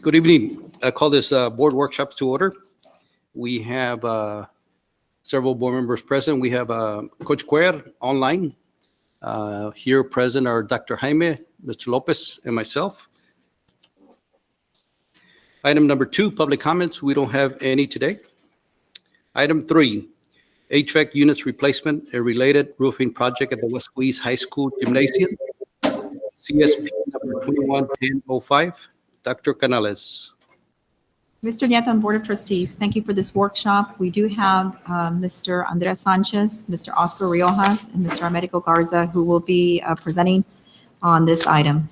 Good evening. I call this board workshops to order. We have several board members present. We have Coach Cuellar online. Here present are Dr. Jaime, Mr. Lopez, and myself. Item number 2, public comments. We don't have any today. Item 3, HVAC units replacement and related roofing project at the Weslaco East High School Gymnasium. CSP number 211005. Dr. Canales. Mr. Nieto and Board of Trustees, thank you for this workshop. We do have Mr. Andres Sanchez, Mr. Oscar Riojas, and Mr. Americo Garza, who will be presenting on this item.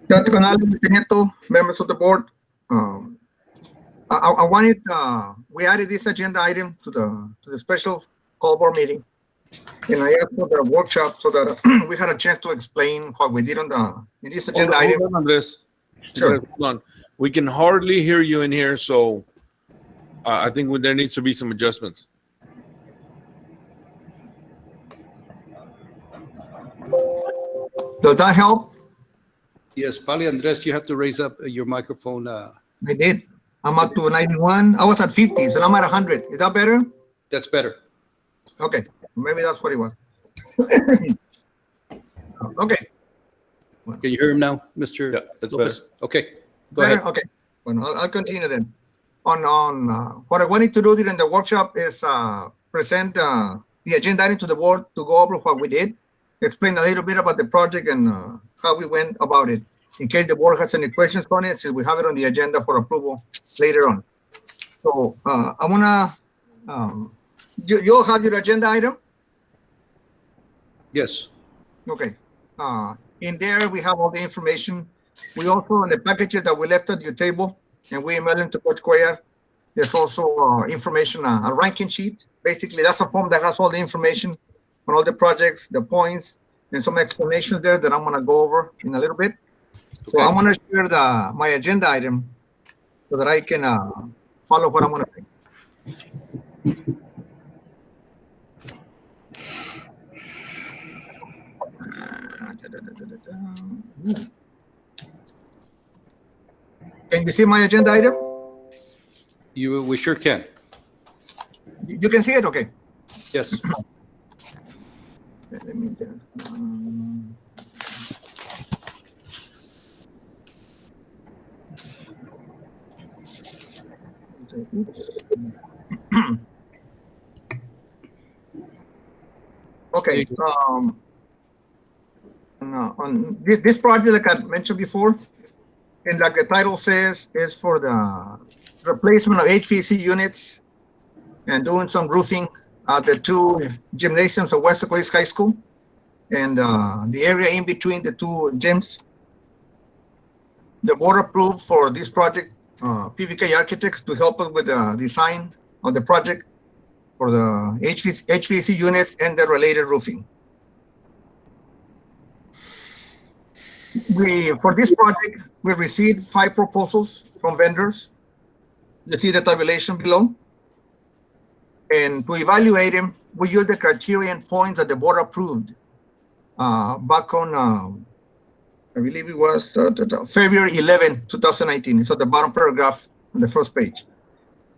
Dr. Canales, Mr. Nieto, members of the board, I wanted, we added this agenda item to the special call board meeting, and I asked for the workshop so that we had a chance to explain what we did in this agenda item. Hold on, Andres. Sure. Hold on. We can hardly hear you in here, so I think there needs to be some adjustments. Does that help? Yes, probably Andres, you have to raise up your microphone. I did. I'm up to 91. I was at 50, so I'm at 100. Is that better? That's better. Okay, maybe that's what it was. Okay. Can you hear him now, Mr. Yeah, that's Lopez? better. Okay, go Better? ahead. Okay. Well, I'll continue then. On what I wanted to do during the workshop is present the agenda item to the board to go over what we did, explain a little bit about the project and how we went about it, in case the board has any questions on it, since we have it on the agenda for approval later on. So I wanna, you'll have your agenda item? Yes. Okay. In there, we have all the information. We also, on the packages that we left at your table, and we emailed them to Coach Cuellar, there's also information, a ranking sheet. Basically, that's a form that has all the information on all the projects, the points, and some explanations there that I'm going to go over in a little bit. So Okay. I'm going to share my agenda item so that I can follow what I'm going to say. Can you see my agenda item? We sure can. You can see it? Okay. Yes. Let me just, okay. On this project, like I mentioned before, and like the title says, is for the replacement of HVAC units and doing some roofing at the 2 gymnasiums of Weslaco East High School and the area in between the 2 gyms. The board approved for this project PVK Architects to help us with the design of the project for the HVAC units and the related roofing. For this project, we received 5 proposals from vendors. You see the tabulation below. And to evaluate them, we use the criterion points that the board approved back on, I believe it was February 11, 2019. It's at the bottom paragraph on the first page.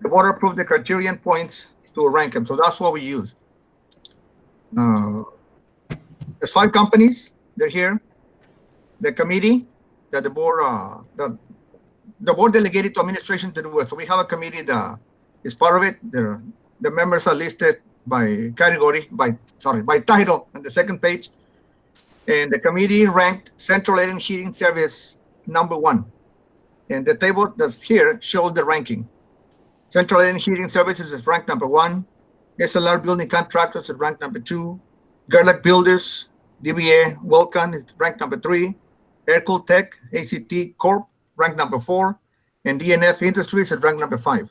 The board approved the criterion points to rank them, so that's what we used. There's 5 companies, they're here. The committee that the board delegated to administration to do it. So we have a committee that is part of it. The members are listed by category, by title on the second page. And the committee ranked Central Air and Heating Service number 1. And the table that's here shows the ranking. Central Air and Heating Services is ranked number 1. SLR Building Contractors is ranked number 2. Gerlach Builders, DBA Welcome is ranked number 3. Aircool Tech, ACT Corp, ranked number 4. And DNF Industries is ranked number 5.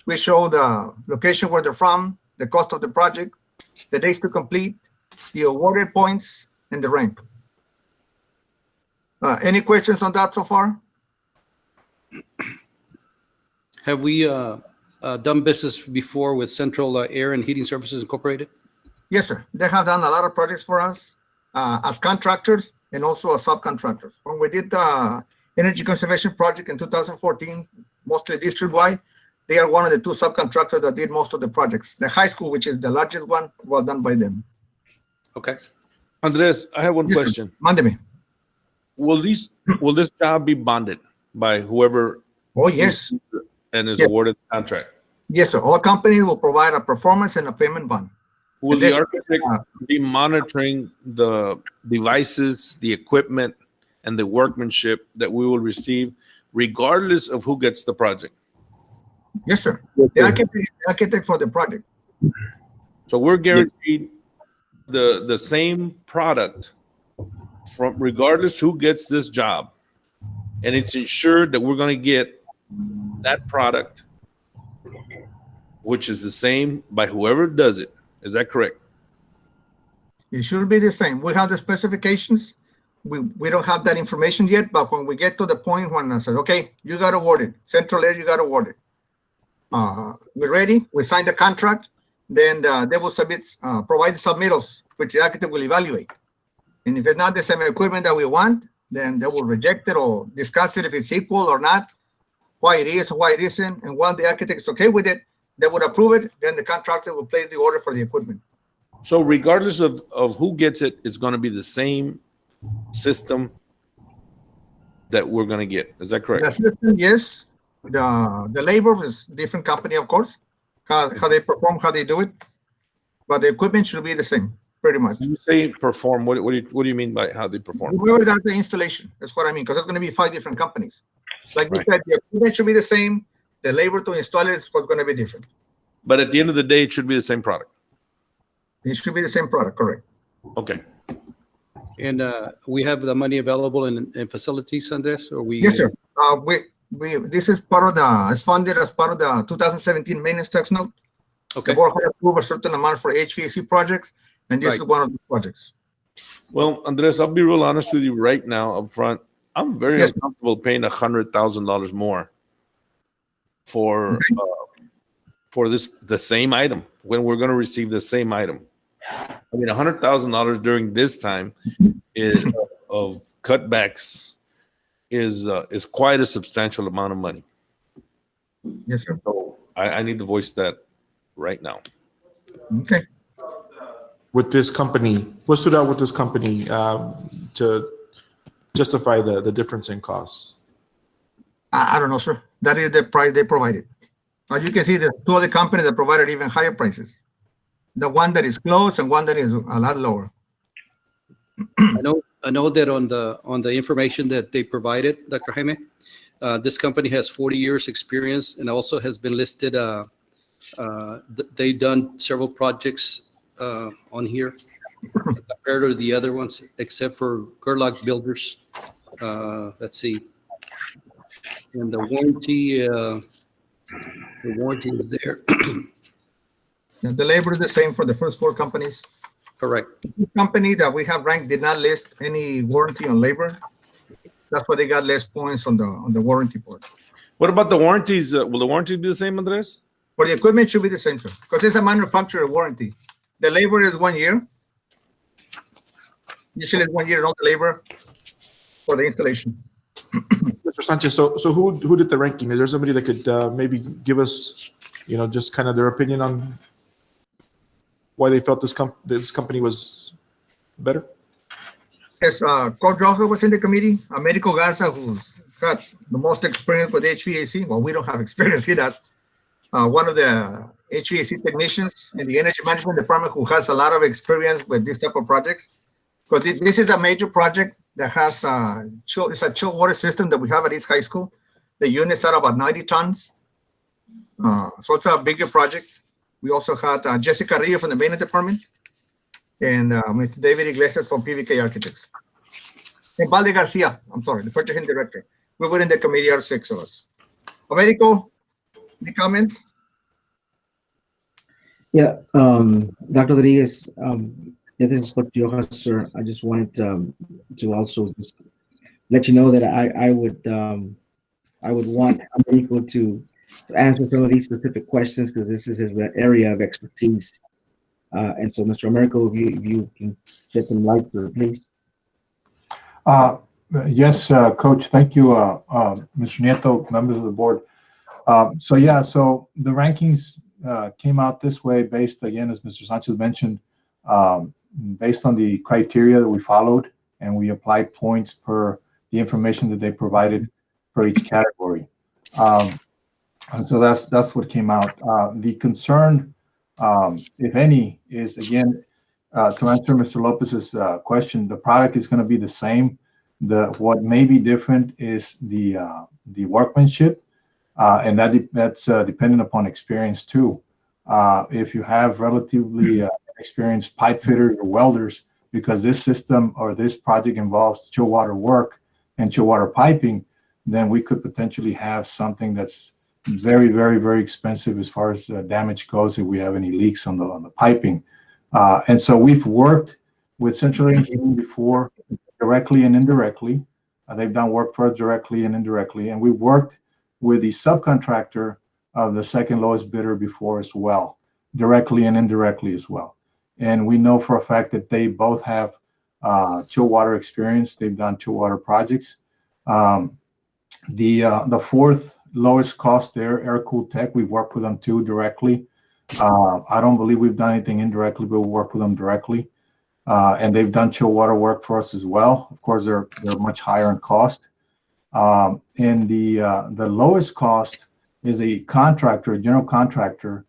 We show the location where they're from, the cost of the project, the days to complete, the awarded points, and the rank. Any questions on that so far? Have we done business before with Central Air and Heating Services Incorporated? Yes, sir. They have done a lot of projects for us as contractors and also as subcontractors. When we did the energy conservation project in 2014, mostly district-wide, they are one of the two subcontractors that did most of the projects. The high school, which is the largest one, was done by them. Okay. Andres, I have one Yes, sir. question. Mándeme. Will this job be bonded by whoever Oh, yes. and is Yeah. awarded the contract? Yes, sir. All companies will provide a performance and a payment bond. Will And the this- architect be monitoring the devices, the equipment, and the workmanship that we will receive, regardless of who gets the project? Yes, sir. The architect for the project. So we're guaranteed the same product from regardless who gets this job, and it's ensured that we're going to get that product, which is the same by whoever does it. Is that correct? It should be the same. We have the specifications. We don't have that information yet, but when we get to the point when I said, okay, you got awarded, Central Air, you got awarded. We're ready. We signed the contract. Then they will provide the submittals, which the architect will evaluate. And if it's not the same equipment that we want, then they will reject it or discuss it if it's equal or not, why it is or why it isn't. And once the architect is okay with it, they would approve it. Then the contractor will place the order for the equipment. So regardless of who gets it, it's going to be the same system that we're going to get. Is that correct? The system, yes. The labor is different company, of course, how they perform, how they do it. But the equipment should be the same, pretty much. When you say perform, what do you mean by how they perform? Whoever does the installation, that's what I mean, because there's going to be 5 different companies. Like you Right. said, the equipment should be the same. The labor to install it is what's going to be different. But at the end of the day, it should be the same product. It should be the same product, correct? Okay. And we have the money available in facilities, Andres, or we? Yes, sir. This is part of it's funded as part of the 2017 maintenance tax note. Okay. The board had approved a certain amount for HVAC projects, and this Right. is one of the projects. Well, Andres, I'll be real honest with you right now up front. I'm very Yes. uncomfortable paying $100,000 more for the same item when we're going to receive the same item. I mean, $100,000 during this time of cutbacks is quite a substantial amount of money. Yes, sir. So I need to voice that right now. Okay. With this company, what stood out with this company to justify the difference in costs? I don't know, sir. That is the price they provided. As you can see, there's 2 other companies that provided even higher prices. The one that is close and one that is a lot lower. I know that on the information that they provided, Dr. Jaime, this company has 40 years experience and also has been listed. They've done several projects on here compared to the other ones, except for Gerlach Builders. Let's see. And the warranty is there. And the labor is the same for the first 4 companies. Correct. The company that we have ranked did not list any warranty on labor. That's why they got less points on the warranty part. What about the warranties? Will the warranty be the same, Andres? For the equipment, should be the same, sir, because it's a manufacturer warranty. The labor is 1 year. Usually it's 1 year, not the labor for the installation. Mr. Sanchez, so who did the ranking? Is there somebody that could maybe give us, just kind of their opinion on why they felt this company was better? Yes, Coach Rojo was in the committee. Americo Garza, who's got the most experience with HVAC. Well, we don't have experience in that. One of the HVAC technicians in the energy management department who has a lot of experience with this type of projects. Because this is a major project that has it's a chilled water system that we have at East High School. The units are about 90 tons. So it's a bigger project. We also had Jessica Rio from the maintenance department and Mr. David Iglesias from PVK Architects. And Valde Garcia, I'm sorry, the purchasing director. We were in the committee, are 6 of us. Americo, any comments? Yeah, Dr. Rodriguez, this is Coach Rojas, sir. I just wanted to also just let you know that I I would want Americo to answer some of these specific questions because this is his area of expertise. And so, Mr. Americo, if you can shed some light for it, please. Yes, Coach. Thank you, Mr. Nieto, members of the board. So the rankings came out this way based, again, as Mr. Sanchez mentioned, based on the criteria that we followed, and we applied points per the information that they provided for each category. And so that's what came out. The concern, if any, is again, to answer Mr. Lopez's question, the product is going to be the same. What may be different is the workmanship, and that's dependent upon experience too. If you have relatively experienced pipe fitters or welders, because this system or this project involves chill water work and chill water piping, then we could potentially have something that's very, very, very expensive as far as damage goes if we have any leaks on the piping. And so we've worked with Central Engineering before, directly and indirectly. They've done work for us directly and indirectly, and we worked with the subcontractor of the second lowest bidder before as well, directly and indirectly as well. And we know for a fact that they both have chill water experience. They've done chill water projects. The fourth lowest cost there, Air Cool Tech, we've worked with them too directly. I don't believe we've done anything indirectly, but we work with them directly. And they've done chill water work for us as well. Of course, they're much higher in cost. And the lowest cost is a contractor, a general contractor,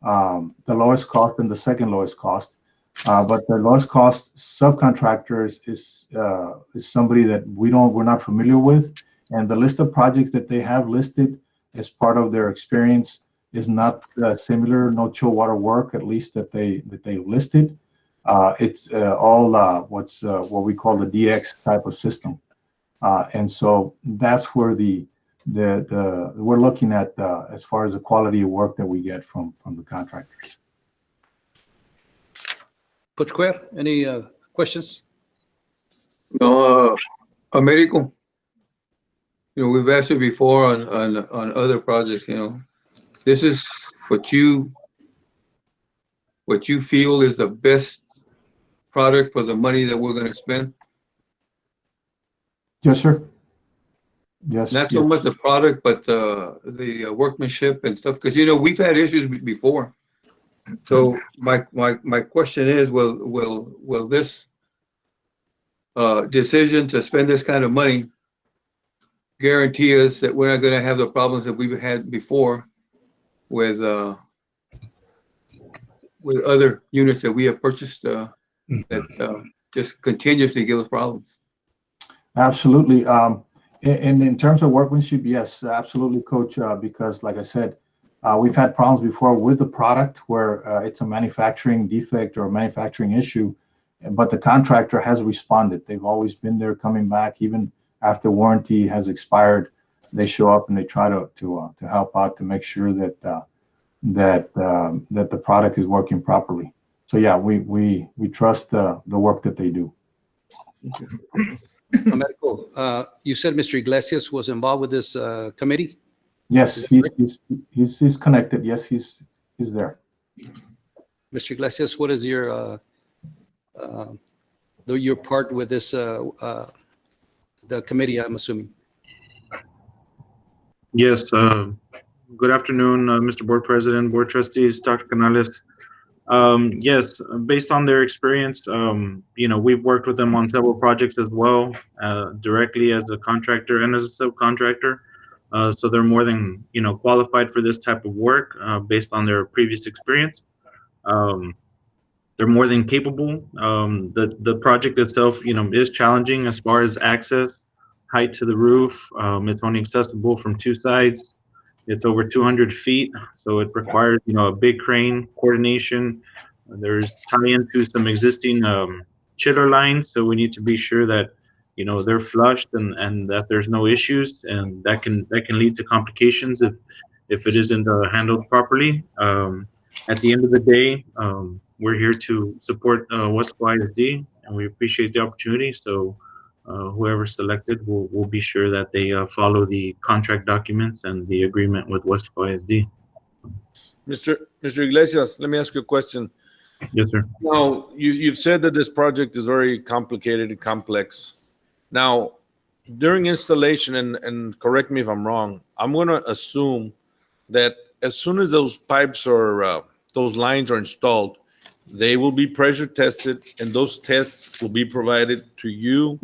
the lowest cost and the second lowest cost. But the lowest cost subcontractor is somebody that we're not familiar with. And the list of projects that they have listed as part of their experience is not similar, no chill water work, at least that they listed. It's all what we call the DX type of system. And so that's where we're looking at as far as the quality of work that we get from the contractors. Coach Cuellar, any questions? No, Americo. We've asked you before on other projects. This is what you feel is the best product for the money that we're going to spend. Yes, sir. Yes. Not so much the product, but the workmanship and stuff. Because we've had issues before. So my question is, will this decision to spend this kind of money guarantee us that we're not going to have the problems that we've had before with other units that we have purchased that just continuously give us problems? Absolutely. And in terms of workmanship, yes, absolutely, Coach, because like I said, we've had problems before with the product where it's a manufacturing defect or a manufacturing issue, but the contractor has responded. They've always been there coming back, even after warranty has expired. They show up and they try to help out to make sure that the product is working properly. So yeah, we trust the work that they do. Americo, you said Mr. Iglesias was involved with this committee? Yes, he's connected. Yes, he's there. Mr. Iglesias, what is your part with this the committee, I'm assuming? Yes. Good afternoon, Mr. Board President, Board Trustees, Dr. Canales. Yes, based on their experience, we've worked with them on several projects as well, directly as a contractor and as a subcontractor. So they're more than qualified for this type of work based on their previous experience. They're more than capable. The project itself, is challenging as far as access, height to the roof. It's only accessible from two sides. It's over 200 feet, so it requires a big crane coordination. There's tie-in to some existing chiller lines, so we need to be sure that they're flushed and that there's no issues, and that can lead to complications if it isn't handled properly. At the end of the day, we're here to support Weslaco ISD, and we appreciate the opportunity. So whoever's selected will be sure that they follow the contract documents and the agreement with Weslaco ISD. Mr. Iglesias, let me ask you a question. Yes, sir. Now, you've said that this project is very complicated and complex. Now, during installation, and correct me if I'm wrong, I'm going to assume that as soon as those pipes or those lines are installed, they will be pressure tested, and those tests will be provided to you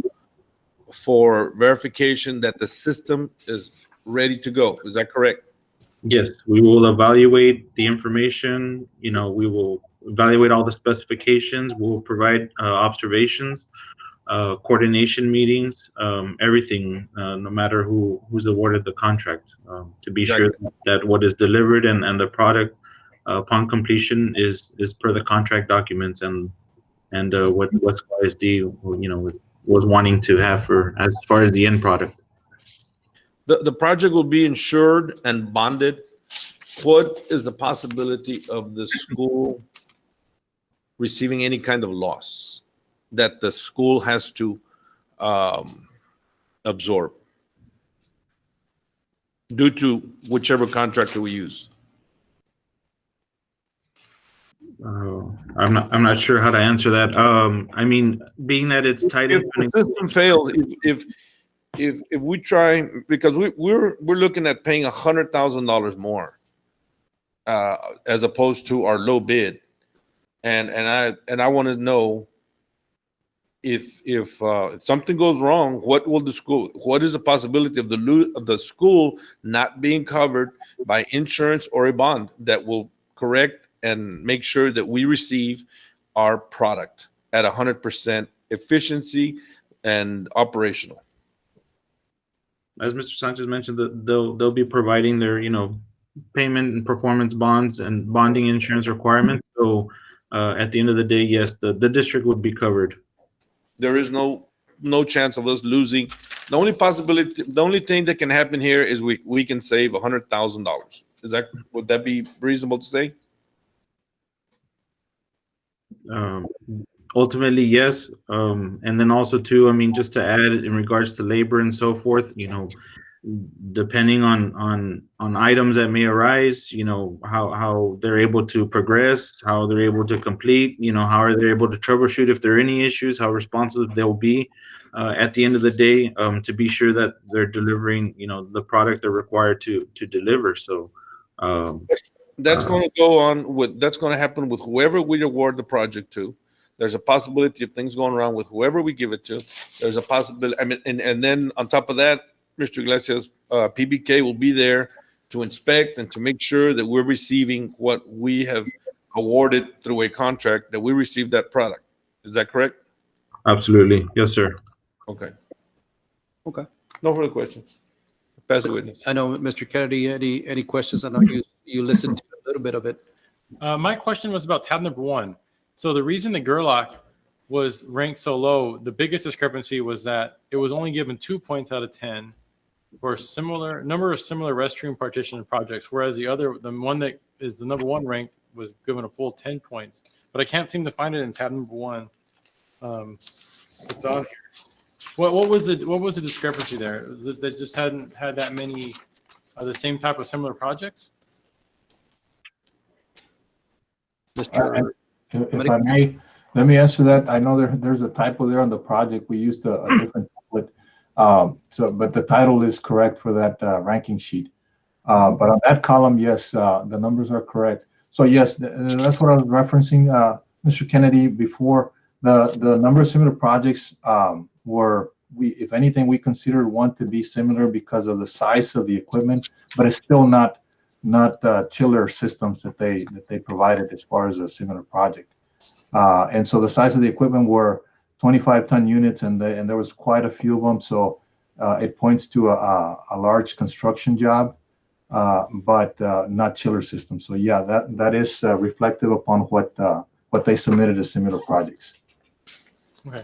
for verification that the system is ready to go. Is that correct? Yes, we will evaluate the information. We will evaluate all the specifications. We'll provide observations, coordination meetings, everything, no matter who's awarded the contract, to be sure that what is delivered and the product upon completion is per the contract documents and what Weslaco ISD was wanting to have for as far as the end product. The project will be insured and bonded. What is the possibility of the school receiving any kind of loss that the school has to absorb due to whichever contractor we use? I'm not sure how to answer that. I mean, being that it's tied If in. the system fails, if we try, because we're looking at paying $100,000 more as opposed to our low bid, and I want to know if something goes wrong, what is the possibility of the school not being covered by insurance or a bond that will correct and make sure that we receive our product at 100% efficiency and operational? As Mr. Sanchez mentioned, that they'll be providing their payment and performance bonds and bonding insurance requirements. So at the end of the day, yes, the district would be covered. There is no chance of us losing. The only thing that can happen here is we can save $100,000. Would that be reasonable to say? Ultimately, yes. And then also too, I mean, just to add in regards to labor and so forth, depending on items that may arise, how they're able to progress, how they're able to complete, how are they able to troubleshoot if there are any issues, how responsive they'll be at the end of the day, to be sure that they're delivering, the product they're required to deliver. So that's going to happen with whoever we award the project to. There's a possibility of things going wrong with whoever we give it to. There's a possibility. I mean, and then on top of that, Mr. Iglesias, PBK will be there to inspect and to make sure that we're receiving what we have awarded through a contract, that we receive that product. Is that correct? Absolutely. Yes, sir. Okay. No further questions. Pass the witness. I know, Mr. Kennedy, any questions? I know you listened to a little bit of it. My question was about tab number 1. So the reason the Gerlach was ranked so low, the biggest discrepancy was that it was only given 2 points out of 10 for a number of similar restroom partition projects, whereas the one that is the number 1 ranked was given a full 10 points. But I can't seem to find it in tab number 1. It's on here. What was the discrepancy there? That just hadn't had that many the same type of similar projects? Mr. If I may, let me answer that. I know there's a typo there on the project. We used a different template. But the title is correct for that ranking sheet. But on that column, yes, the numbers are correct. So yes, that's what I was referencing, Mr. Kennedy, before. The number of similar projects if anything, we considered one to be similar because of the size of the equipment, but it's still not chiller systems that they provided as far as a similar project. And so the size of the equipment were 25-ton units, and there was quite a few of them. So it points to a large construction job, but not chiller systems. So yeah, that is reflective upon what they submitted as similar projects. Okay.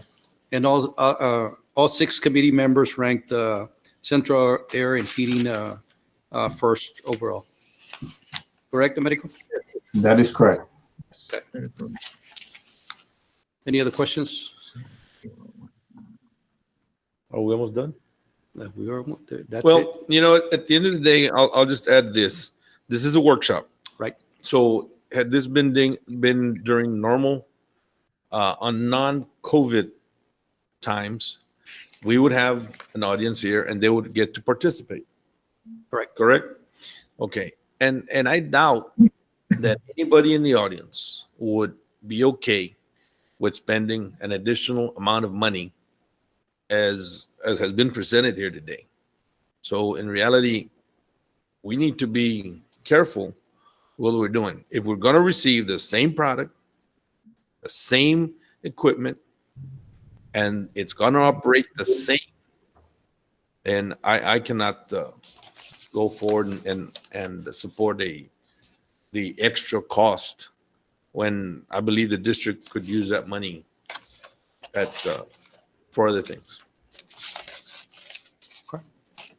And all 6 committee members ranked central air and heating first overall. Correct, Americo? That is correct. Any other questions? Are we almost done? We are, that's it, Well, you know, at the end of the day, I'll just add this. This is a workshop. right? So had this been during normal, on non-COVID times, we would have an audience here and they would get to participate. Correct? Okay. And I doubt that anybody in the audience would be okay with spending an additional amount of money as has been presented here today. So in reality, we need to be careful what we're doing. If we're going to receive the same product, the same equipment, and it's going to operate the same, then I cannot go forward and support the extra cost when I believe the district could use that money for other things.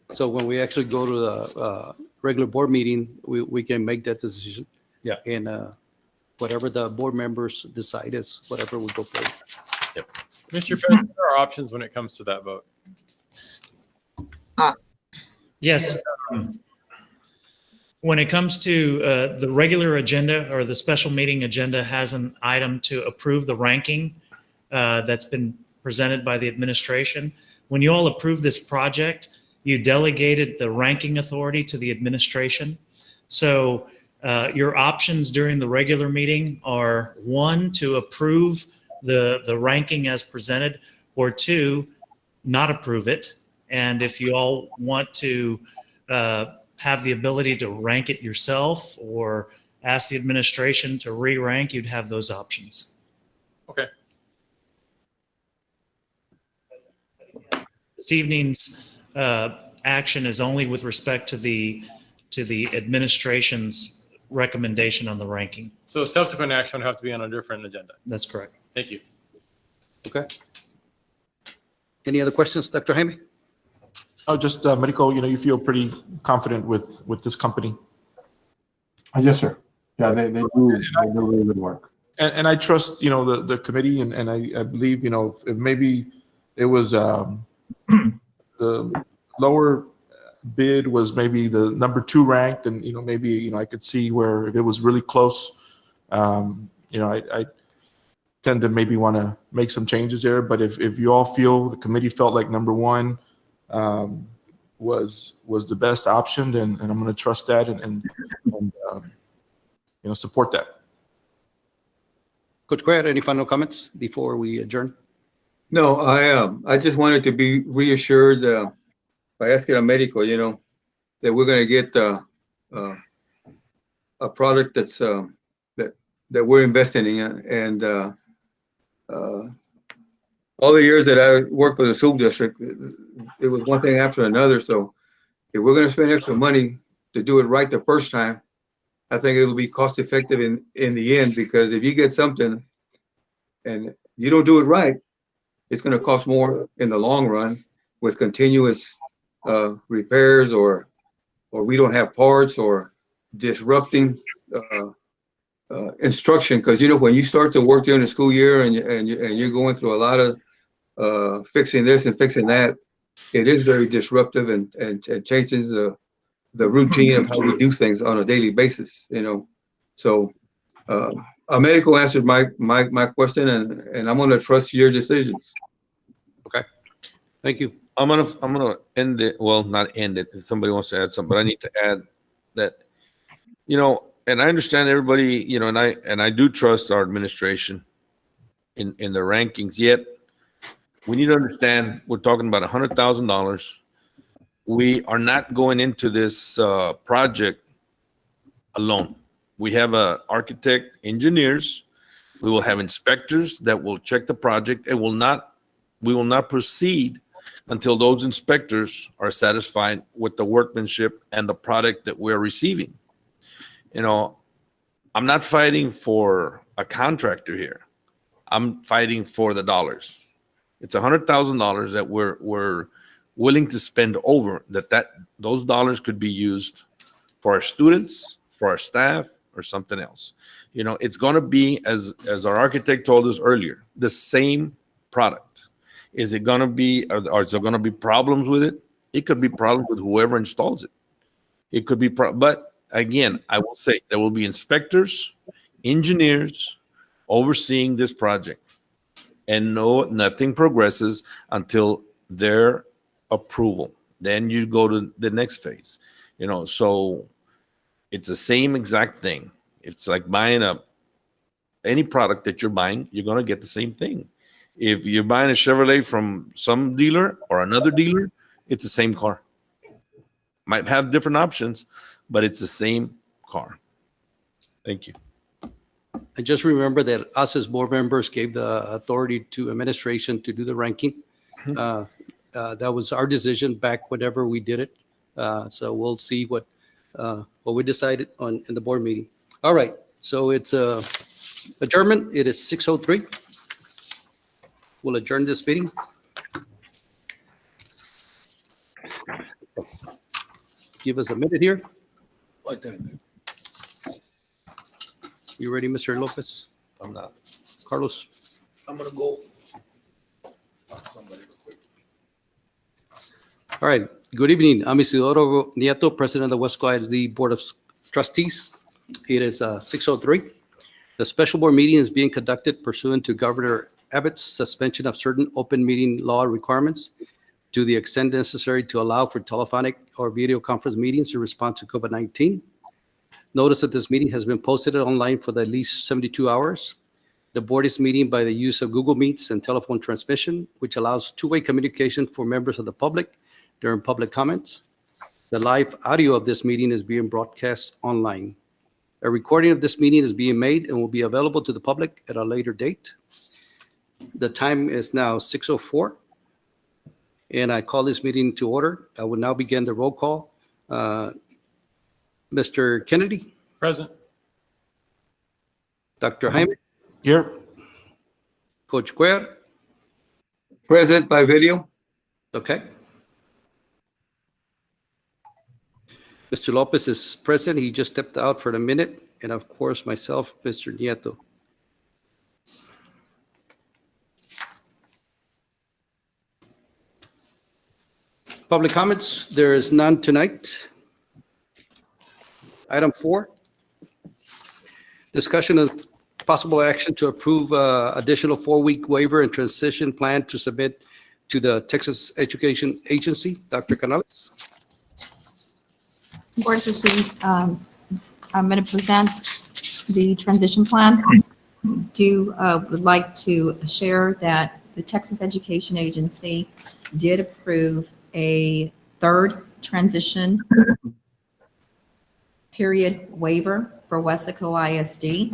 So when we actually go to the regular board meeting, we can make that decision. Yeah. And whatever the board members decide is whatever we go for. Mr. President, what are our options when it comes to that vote? Yes. When it comes to the regular agenda or the special meeting agenda has an item to approve the ranking that's been presented by the administration. When you all approve this project, you delegated the ranking authority to the administration. So your options during the regular meeting are 1, to approve the ranking as presented, or 2, not approve it. And if you all want to have the ability to rank it yourself or ask the administration to re-rank, you'd have those options. Okay. This evening's action is only with respect to the administration's recommendation on the ranking. So subsequent action would have to be on a different agenda. That's correct. Thank you. Okay. Any other questions, Dr. Jaime? Oh, just medical, you know, you feel pretty confident with this company. Yes, sir. Yeah, they do really good work. And I trust, you know, the committee, and I believe, you know, if maybe it was the lower bid was maybe the number 2 ranked, and, you know, maybe, you know, I could see where if it was really close, you know, I tend to maybe want to make some changes there. But if you all feel, the committee felt like number 1 was the best option, and I'm going to trust that and you know, support that. Coach Cuellar, any final comments before we adjourn? No, I just wanted to be reassured by asking a medical, you know, that we're going to get a product that's that we're investing in, and all the years that I worked for the school district, it was one thing after another. So if we're going to spend extra money to do it right the first time, I think it'll be cost effective in the end, because if you get something and you don't do it right, it's going to cost more in the long run with continuous repairs, or we don't have parts, or disrupting instruction. Because, you know, when you start to work during the school year and you're going through a lot of fixing this and fixing that, it is very disruptive and changes the routine of how we do things on a daily basis, you know. So a medical answered my question, and I'm going to trust your decisions. Okay. Thank you. I'm gonna end it. Well, not end it. If somebody wants to add something, but I need to add that, you know, and I understand everybody, you know, and I do trust our administration in the rankings. Yet we need to understand we're talking about $100,000. We are not going into this project alone. We have a architect, engineers. We will have inspectors that will check the project, and we will not proceed until those inspectors are satisfied with the workmanship and the product that we're receiving. You know, I'm not fighting for a contractor here. I'm fighting for the dollars. It's $100,000 that we're willing to spend over, those dollars could be used for our students, for our staff, or something else. You know, it's going to be, as our architect told us earlier, the same product. Is it gonna be, or is there gonna be problems with it? It could be problems with whoever installs it. It could be, but again, I will say there will be inspectors, engineers overseeing this project, and nothing progresses until their approval. Then you go to the next phase, so it's the same exact thing. It's like buying any product that you're buying, you're going to get the same thing. If you're buying a Chevrolet from some dealer or another dealer, it's the same car. Might have different options, but it's the same car. Thank you. And just remember that us as board members gave the authority to administration to do the ranking. That was our decision back whenever we did it. So we'll see what we decided on in the board meeting. All right, so it's adjournment. It is 6:03. We'll adjourn this meeting. Give us a minute here. You ready, Mr. Lopez? I'm not. Carlos? I'm going to go. All right. Good evening. I'm Isidoro Nieto, President of the Weslaco ISD Board of Trustees. It is 6:03. The special board meeting is being conducted pursuant to Governor Abbott's suspension of certain open meeting law requirements to the extent necessary to allow for telephonic or video conference meetings in response to COVID-19. Notice that this meeting has been posted online for at least 72 hours. The board is meeting by the use of Google Meets and telephone transmission, which allows two-way communication for members of the public during public comments. The live audio of this meeting is being broadcast online. A recording of this meeting is being made and will be available to the public at a later date. The time is now 6:04, and I call this meeting to order. I will now begin the roll call. Mr. Kennedy? Present. Dr. Jaime? Here. Coach Cuellar? Present by video. Okay. Mr. Lopez is present. He just stepped out for a minute. And of course, myself, Mr. Nieto. Public comments, there is none tonight. Item 4, discussion of possible action to approve additional 4-week waiver and transition plan to submit to the Texas Education Agency. Dr. Canales. Board of Trustees, I'm going to present the transition plan. Would like to share that the Texas Education Agency did approve a third transition period waiver for Weslaco ISD.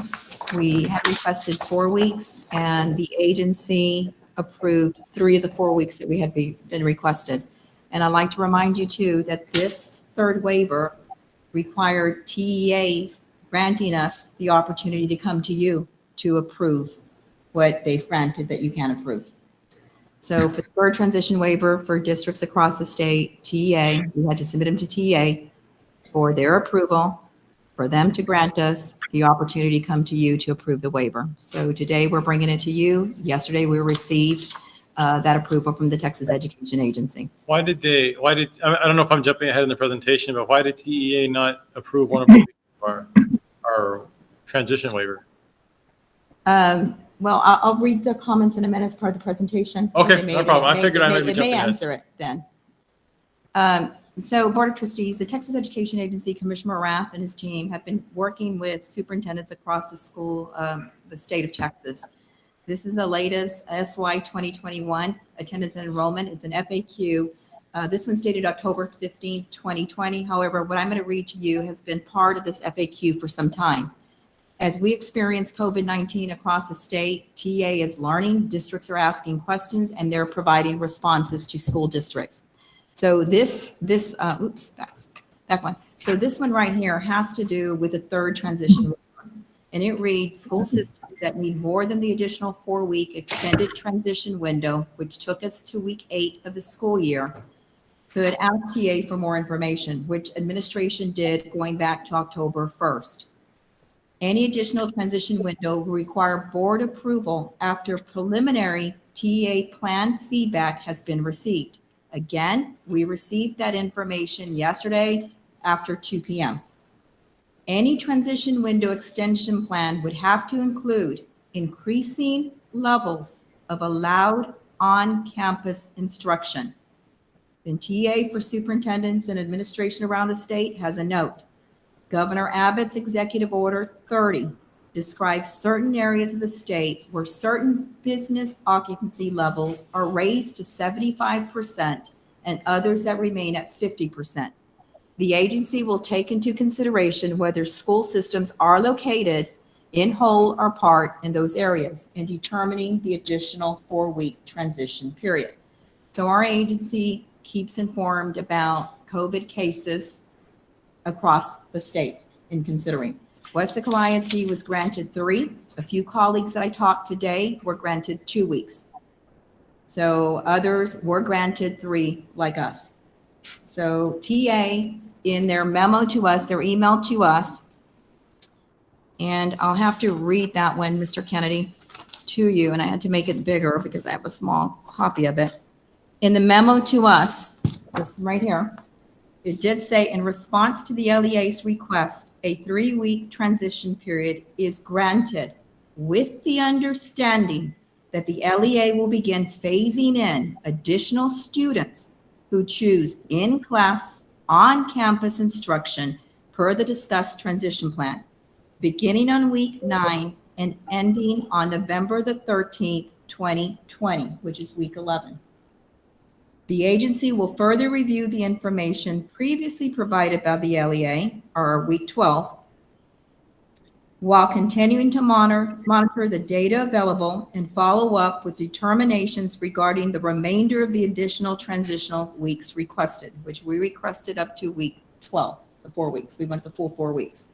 We had requested 4 weeks, and the agency approved 3 of the 4 weeks that we had been requested. And I'd like to remind you too that this third waiver required TEAs granting us the opportunity to come to you to approve what they've granted that you can approve. So for the third transition waiver for districts across the state, TEA, we had to submit them to TEA for their approval, for them to grant us the opportunity to come to you to approve the waiver. So today we're bringing it to you. Yesterday we received that approval from the Texas Education Agency. I don't know if I'm jumping ahead in the presentation, but why did TEA not approve one of our transition waiver? Well, I'll read the comments in a minute as part of the presentation. Okay, no problem. I figured I might be jumping ahead. It may answer it then. So Board of Trustees, the Texas Education Agency, Commissioner Rath and his team have been working with superintendents across the school, the state of Texas. This is the latest SY 2021 attendance and enrollment. It's an FAQ. This one's dated October 15th, 2020. However, what I'm going to read to you has been part of this FAQ for some time. As we experience COVID-19 across the state, TA is learning, districts are asking questions, and they're providing responses to school districts. So back one. So this one right here has to do with the third transition. And it reads, school systems that need more than the additional 4-week extended transition window, which took us to week 8 of the school year, could ask TA for more information, which administration did going back to October 1st. Any additional transition window will require board approval after preliminary TEA plan feedback has been received. Again, we received that information yesterday after 2 p.m. Any transition window extension plan would have to include increasing levels of allowed on-campus instruction. The TA for superintendents and administration around the state has a note. Governor Abbott's Executive Order 30 describes certain areas of the state where certain business occupancy levels are raised to 75% and others that remain at 50%. The agency will take into consideration whether school systems are located in whole or part in those areas in determining the additional 4-week transition period. So our agency keeps informed about COVID cases across the state in considering. Weslaco ISD was granted 3. A few colleagues that I talked today were granted 2 weeks. So others were granted 3 like us. So TA in their memo to us, their email to us, and I'll have to read that one, Mr. Kennedy, to you, and I had to make it bigger because I have a small copy of it. In the memo to us, this right here, it did say, in response to the LEA's request, a 3-week transition period is granted with the understanding that the LEA will begin phasing in additional students who choose in-class, on-campus instruction per the discussed transition plan, beginning on week 9 and ending on November the 13th, 2020, which is week 11. The agency will further review the information previously provided by the LEA, or week 12, while continuing to monitor the data available and follow up with determinations regarding the remainder of the additional transitional weeks requested, which we requested up to week 12, the 4 weeks. We went the full 4 weeks.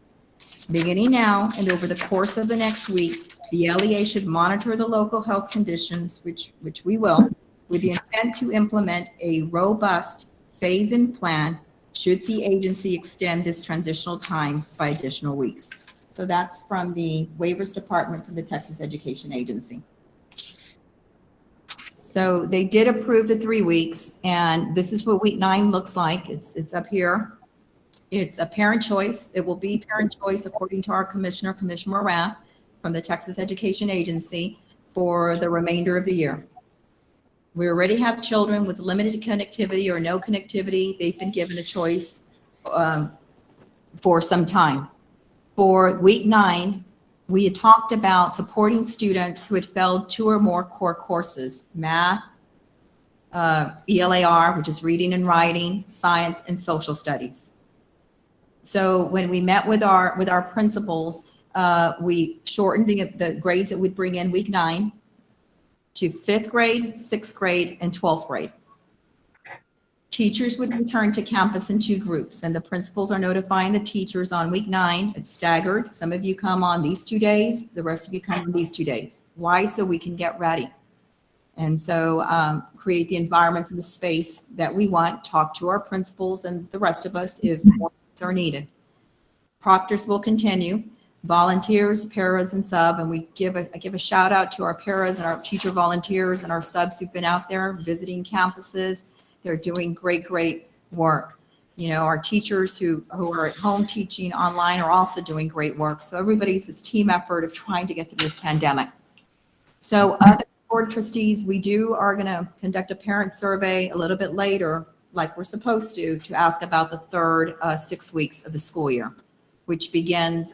Beginning now and over the course of the next week, the LEA should monitor the local health conditions, which we will, with the intent to implement a robust phase-in plan should the agency extend this transitional time by additional weeks. So that's from the waivers department from the Texas Education Agency. So they did approve the 3 weeks, and this is what week 9 looks like. It's up here. It's a parent choice. It will be parent choice according to our commissioner, Commissioner Moran, from the Texas Education Agency for the remainder of the year. We already have children with limited connectivity or no connectivity. They've been given a choice for some time. For week 9, we had talked about supporting students who had failed 2 or more core courses, math, ELAR, which is reading and writing, science, and social studies. So when we met with our principals, we shortened the grades that we'd bring in week 9 to 5th grade, 6th grade, and 12th grade. Teachers would return to campus in 2 groups, and the principals are notifying the teachers on week 9. It's staggered. Some of you come on these 2 days, the rest of you come on these 2 days. Why? So we can get ready. And so create the environments and the space that we want, talk to our principals and the rest of us if more are needed. Proctors will continue. Volunteers, paras, and sub, and I give a shout out to our paras and our teacher volunteers and our subs who've been out there visiting campuses. They're doing great work. You know, our teachers who are at home teaching online are also doing great work. So everybody's this team effort of trying to get through this pandemic. So other board of trustees, we are going to conduct a parent survey a little bit later, like we're supposed to ask about the third 6 weeks of the school year, which begins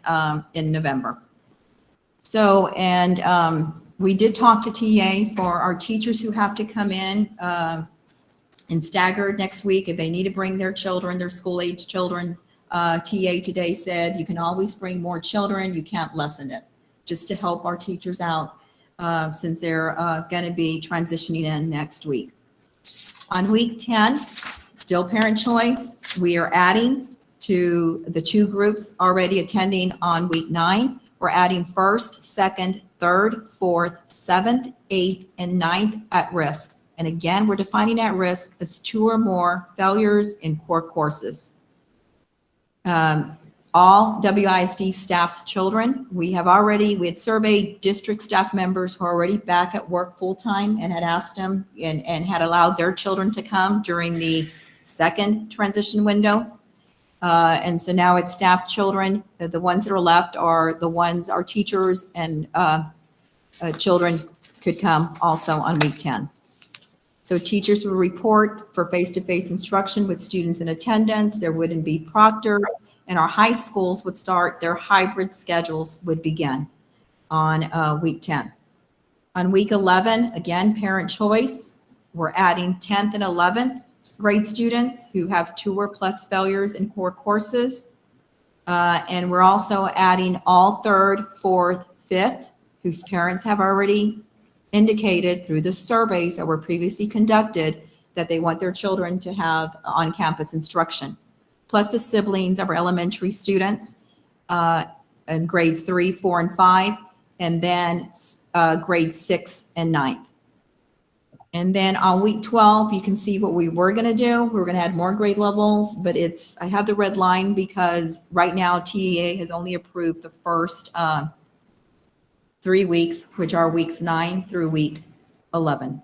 in November. So, and we did talk to TA for our teachers who have to come in staggered next week. If they need to bring their children, their school-age children, TA today said you can always bring more children, you can't lessen it, just to help our teachers out since they're gonna be transitioning in next week. On week 10, still parent choice, we are adding to the 2 groups already attending on week 9. We're adding 1st, 2nd, 3rd, 4th, 7th, 8th, and 9th at risk. And again, we're defining at risk as 2 or more failures in core courses. all WISD staff's children. We had surveyed district staff members who are already back at work full-time and had asked them and had allowed their children to come during the second transition window. And so now it's staff children. The ones that are left are the ones our teachers and children could come also on week 10. So teachers will report for face-to-face instruction with students in attendance. There wouldn't be proctors, and our high schools would start, their hybrid schedules would begin on week 10. On week 11, again, parent choice, we're adding 10th and 11th grade students who have 2 or plus failures in core courses. And we're also adding all 3rd, 4th, 5th, whose parents have already indicated through the surveys that were previously conducted that they want their children to have on-campus instruction, plus the siblings of our elementary students in grades 3, 4, and 5, and then grades 6 and 9. And then on week 12, you can see what we were going to do. We were going to add more grade levels, but I have the red line because right now TEA has only approved the first 3 weeks, which are weeks 9 through week 11.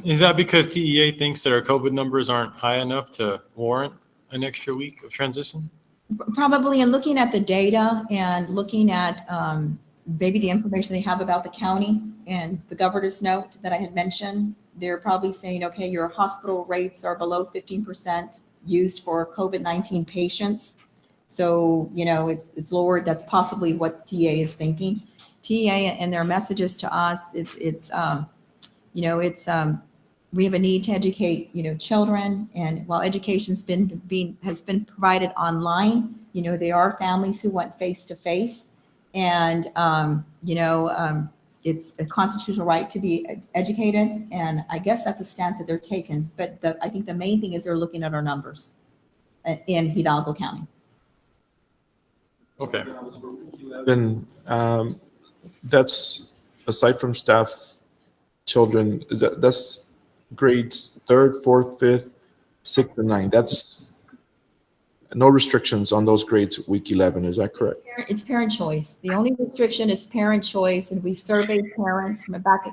Is that because TEA thinks that our COVID numbers aren't high enough to warrant an extra week of transition? Probably, and looking at the data and looking at maybe the information they have about the county and the governor's note that I had mentioned, they're probably saying, okay, your hospital rates are below 15% used for COVID-19 patients. So, it's lower. That's possibly what TEA is thinking. TEA and their messages to us, we have a need to educate, children, and while education's has been provided online, there are families who want face-to-face, and it's a constitutional right to be educated, and I guess that's a stance that they're taking. But I think the main thing is they're looking at our numbers in Hidalgo County. Okay. Then that's aside from staff, children. That's grades 3rd, 4th, 5th, 6th, and 9th. That's no restrictions on those grades week 11. Is that correct? It's parent choice. The only restriction is parent choice, and we've surveyed parents from back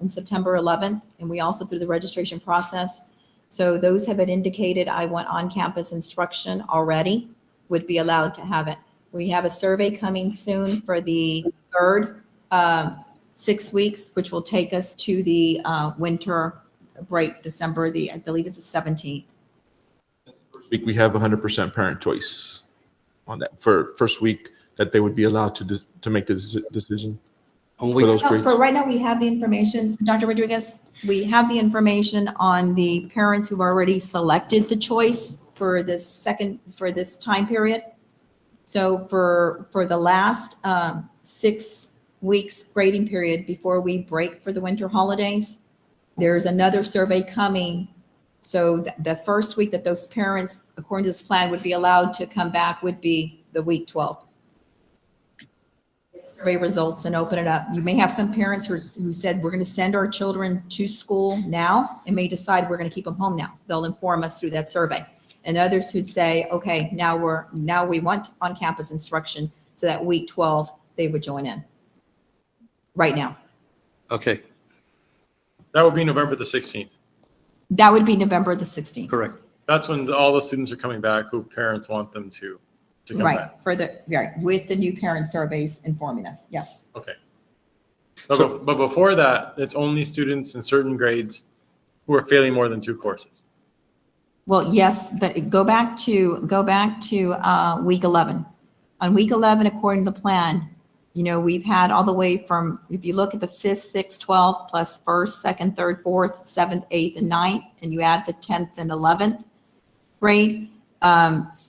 in September 11th, and we also through the registration process. So those have been indicated I want on-campus instruction already, would be allowed to have it. We have a survey coming soon for the 3rd 6 weeks, which will take us to the winter break, December, I believe it's the 17th. Week we have 100% parent choice on that for first week that they would be allowed to make the decision for those grades. For right now, we have the information, Dr. Rodriguez. We have the information on the parents who've already selected the choice for this time period. So for the last 6 weeks grading period before we break for the winter holidays, there's another survey coming. So the first week that those parents, according to this plan, would be allowed to come back would be the week 12. Survey results and open it up. You may have some parents who said, we're going to send our children to school now, and may decide we're going to keep them home now. They'll inform us through that survey. And others who'd say, okay, now we want on-campus instruction, so that week 12, they would join in right now. Okay, That would be November the 16th. That would be November the 16th. correct. That's when all the students are coming back who parents want them to come back. Right, with the new parent surveys informing us, yes. Okay. But before that, it's only students in certain grades who are failing more than 2 courses. Well, yes, but go back to week 11. On week 11, according to the plan, we've had all the way from, if you look at the 5th, 6th, 12th, plus 1st, 2nd, 3rd, 4th, 7th, 8th, and 9th, and you add the 10th and 11th grade,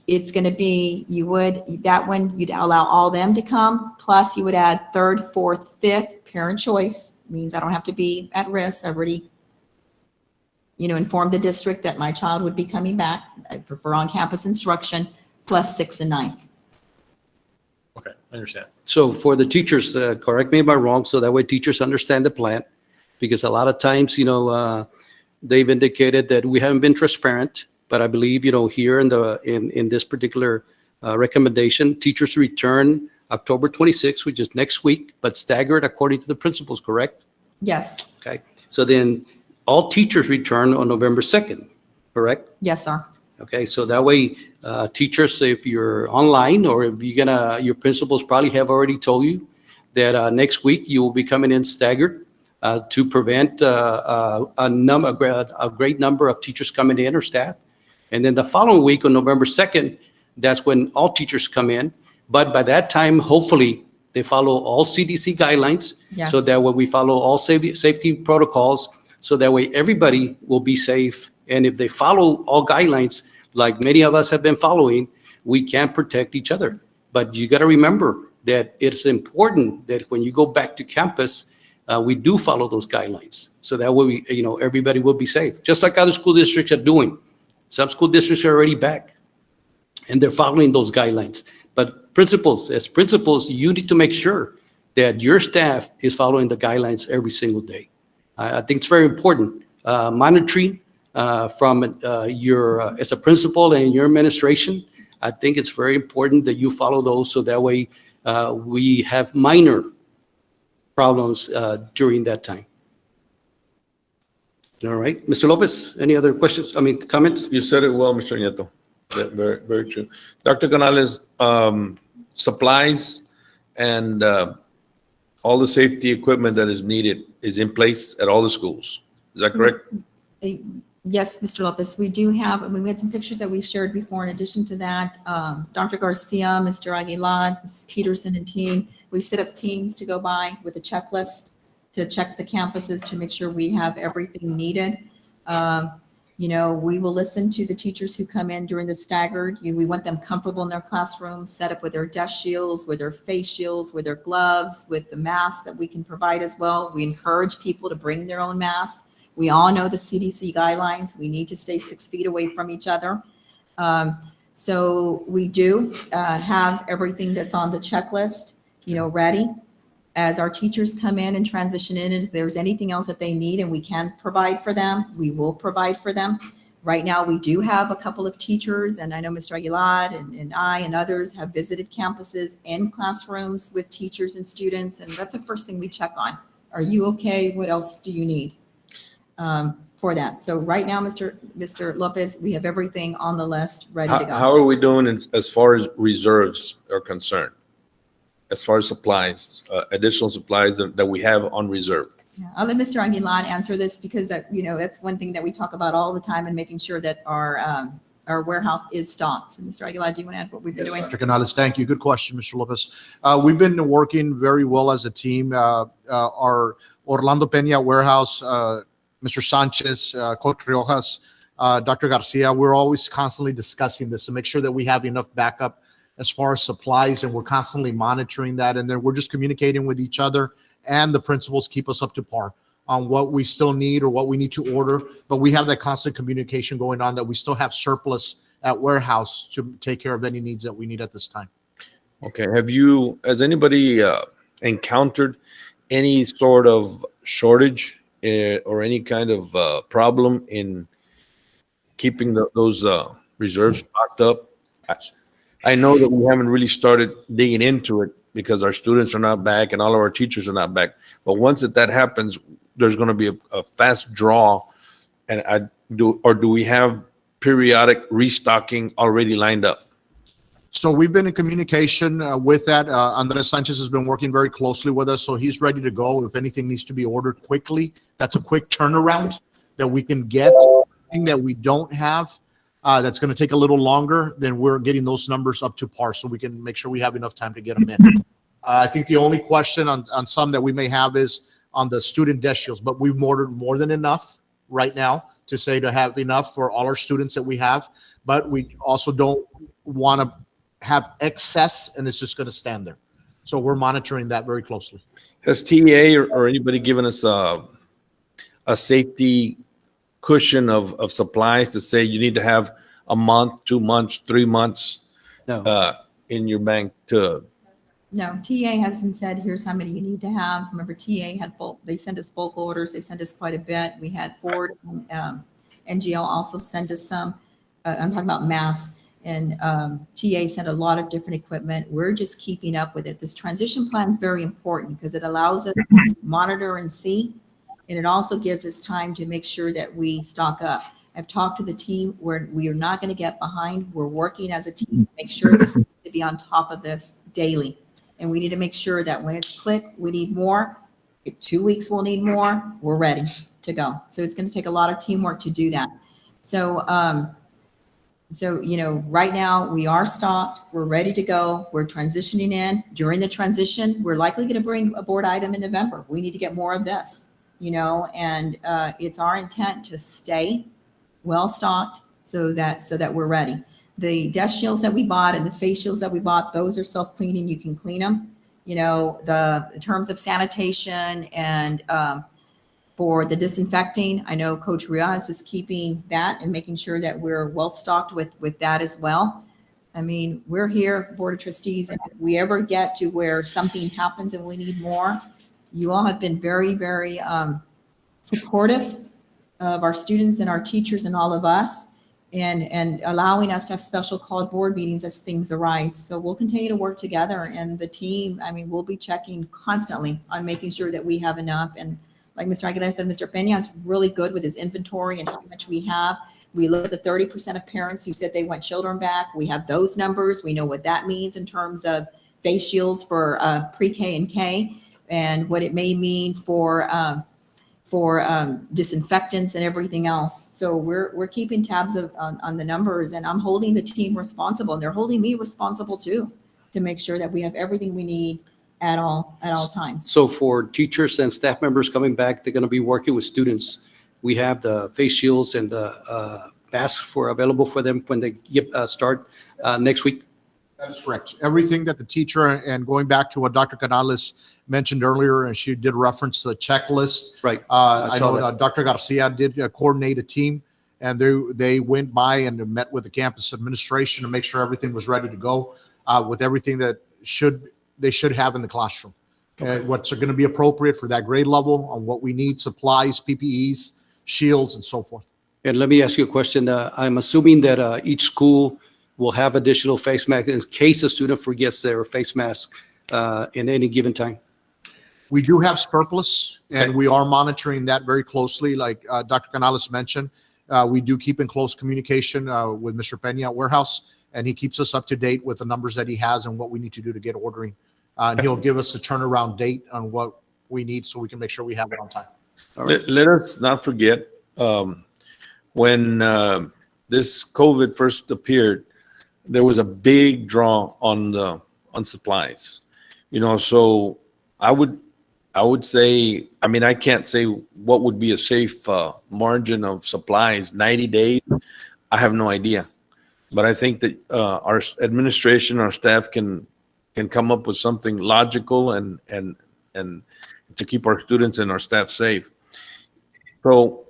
it's going to be, you'd allow all them to come, plus you would add 3rd, 4th, 5th, parent choice, means I don't have to be at risk. I've already, informed the district that my child would be coming back. I prefer on-campus instruction, plus 6th and 9th. Okay, I understand. So for the teachers, correct me if I'm wrong, so that way teachers understand the plan, because a lot of times, they've indicated that we haven't been transparent, but I believe, here in this particular recommendation, teachers return October 26th, which is next week, but staggered according to the principals, correct? Yes, Okay, so then all teachers return on November 2nd, correct? yes, sir. Okay, so that way, teachers, if you're online or if you're gonna, your principals probably have already told you that next week you will be coming in staggered to prevent a great number of teachers coming in or staff. And then the following week on November 2nd, that's when all teachers come in. But by that time, hopefully, they follow all CDC guidelines. Yes. So that way we follow all safety protocols, so that way everybody will be safe. And if they follow all guidelines, like many of us have been following, we can protect each other. But you got to remember that it's important that when you go back to campus, we do follow those guidelines. So that way, everybody will be safe, just like other school districts are doing. Some school districts are already back and they're following those guidelines. But principals, as principals, you need to make sure that your staff is following the guidelines every single day. I think it's very important. Monitoring from your, as a principal and your administration, I think it's very important that you follow those, so that way we have minor problems during that time. All right, Mr. Lopez, any other questions? Comments? You said it well, Mr. Nieto. Very, very true. Dr. Canales, supplies and all the safety equipment that is needed is in place at all the schools. Is that correct? Yes, Mr. Lopez, we do have, we had some pictures that we've shared before. In addition to that, Dr. Garcia, Mr. Aguilar, Ms. Peterson and team, we set up teams to go by with a checklist to check the campuses to make sure we have everything needed. We will listen to the teachers who come in during the staggered. We want them comfortable in their classrooms, set up with their desk shields, with their face shields, with their gloves, with the masks that we can provide as well. We encourage people to bring their own masks. We all know the CDC guidelines. We need to stay 6 feet away from each other. So we do have everything that's on the checklist, ready. As our teachers come in and transition in, if there's anything else that they need and we can provide for them, we will provide for them. Right now, we do have a couple of teachers, and I know Mr. Aguilar and I and others have visited campuses in classrooms with teachers and students, and that's the first thing we check on. Are you okay? What else do you need for that? So right now, Mr. Lopez, we have everything on the list ready to go. How are we doing as far as reserves are concerned? As far as supplies, additional supplies that we have on reserve? Yeah, I'll let Mr. Aguilar answer this because that's one thing that we talk about all the time, and making sure that our warehouse is stocked. So Mr. Aguilar, do you want to add what we've been doing? Dr. Canales, thank you. Good question, Mr. Lopez. We've been working very well as a team. Our Orlando Peña warehouse, Mr. Sanchez, Coach Riojas, Dr. Garcia, we're always constantly discussing this to make sure that we have enough backup as far as supplies, and we're constantly monitoring that. And then we're just communicating with each other, and the principals keep us up to par on what we still need or what we need to order. But we have that constant communication going on, that we still have surplus at warehouse to take care of any needs that we need at this time. Okay. Has anybody encountered any sort of shortage or any kind of problem in keeping those reserves stocked up? I know that we haven't really started digging into it because our students are not back and all of our teachers are not back. But once that happens, there's going to be a fast draw. And do we have periodic restocking already lined up? So we've been in communication with that. Andres Sanchez has been working very closely with us, so he's ready to go. If anything needs to be ordered quickly, that's a quick turnaround that we can get. Anything that we don't have, that's going to take a little longer, then we're getting those numbers up to par so we can make sure we have enough time to get them in. I think the only question on some that we may have is on the student desk shields, but we've ordered more than enough right now to say to have enough for all our students that we have, but we also don't want to have excess and it's just going to stand there. So we're monitoring that very closely. Has TA or anybody given us a safety cushion of supplies to say you need to have a month, 2 months, 3 months in your bank to? No, TA hasn't said, here's how many you need to have. Remember, TA had bulk, they sent us bulk orders. They sent us quite a bit. We had Ford, NGL also sent us some, I'm talking about masks. And TA sent a lot of different equipment. We're just keeping up with it. This transition plan is very important because it allows us to monitor and see, and it also gives us time to make sure that we stock up. I've talked to the team where we are not going to get behind. We're working as a team to make sure to be on top of this daily. And we need to make sure that when it's click, we need more. In 2 weeks, we'll need more. We're ready to go. So it's going to take a lot of teamwork to do that. So, right now we are stocked. We're ready to go. We're transitioning in. During the transition, we're likely going to bring a board item in November. We need to get more of this, and it's our intent to stay well stocked so that we're ready. The desk shields that we bought and the face shields that we bought, those are self-cleaning. You can clean them. The in terms of sanitation and for the disinfecting, I know Coach Riaz is keeping that and making sure that we're well stocked with that as well. I mean, we're here, Board of Trustees, and if we ever get to where something happens and we need more, you all have been very, very supportive of our students and our teachers and all of us, and allowing us to have special called board meetings as things arise. So we'll continue to work together, and the team, we'll be checking constantly on making sure that we have enough. And like Mr. Aguilar said, Mr. Peña is really good with his inventory and how much we have. We look at the 30% of parents who said they want children back. We have those numbers. We know what that means in terms of face shields for pre-K and K, and what it may mean for disinfectants and everything else. So we're keeping tabs on the numbers, and I'm holding the team responsible, and they're holding me responsible too, to make sure that we have everything we need at all times. So for teachers and staff members coming back, they're going to be working with students. We have the face shields and the masks available for them when they start next week. That's correct. Everything that the teacher, and going back to what Dr. Canales mentioned earlier, and she did reference the checklist. Right. I know Dr. Garcia did coordinate a team, and they went by and met with the campus administration to make sure everything was ready to go with everything that they should have in the classroom. What's going to be appropriate for that grade level, on what we need, supplies, PPEs, shields, and so forth. And let me ask you a question. I'm assuming that each school will have additional face masks in case a student forgets their face mask in any given time. We do have surplus, and we are monitoring that very closely. Like Dr. Canales mentioned, we do keep in close communication with Mr. Peña at Warehouse, and he keeps us up to date with the numbers that he has and what we need to do to get ordering. And he'll give us a turnaround date on what we need so we can make sure we have it on time. All right. Let us not forget, when this COVID first appeared, there was a big draw on supplies, so I would say, I can't say what would be a safe margin of supplies, 90 days. I have no idea, but I think that our administration, our staff can come up with something logical and to keep our students and our staff safe. So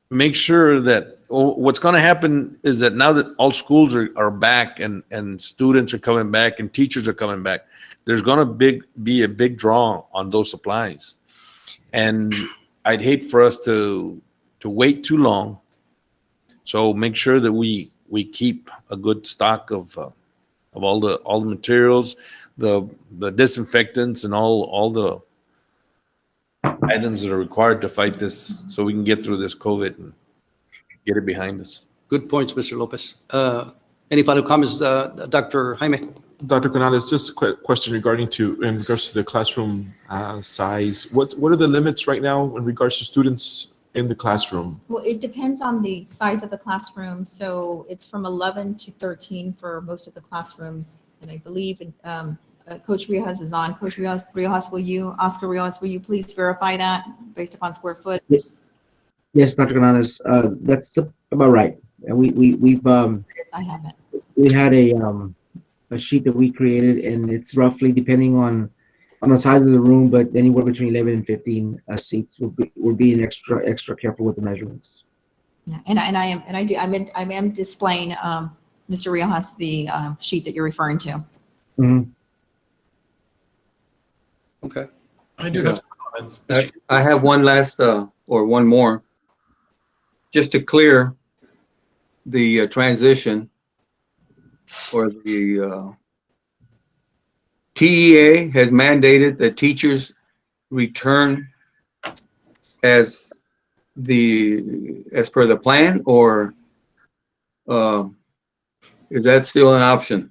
make sure that what's going to happen is that now that all schools are back and students are coming back and teachers are coming back, there's going to be a big draw on those supplies. And I'd hate for us to wait too long. So make sure that we keep a good stock of all the materials, the disinfectants, and all the items that are required to fight this, so we can get through this COVID and get it behind us. Good points, Mr. Lopez. Any final comments, Dr. Jaime? Dr. Canales, just a quick question in regards to the classroom size. What are the limits right now in regards to students in the classroom? Well, it depends on the size of the classroom. So it's from 11 to 13 for most of the classrooms. And I believe Coach Riojas is on. Coach Riojas, Oscar Riojas, will you please verify that based upon square foot? Yes, Dr. Canales, that's about right. We've I haven't. we had a sheet that we created, and it's roughly, depending on the size of the room, but anywhere between 11 and 15 seats. We're being extra careful with the measurements. Yeah, and I am displaying Mr. Riojas the sheet that you're referring to. Mm-hmm. Okay. I do have some comments. I have one last or one more, just to clear the transition. TEA has mandated that teachers return as per the plan, or is that still an option?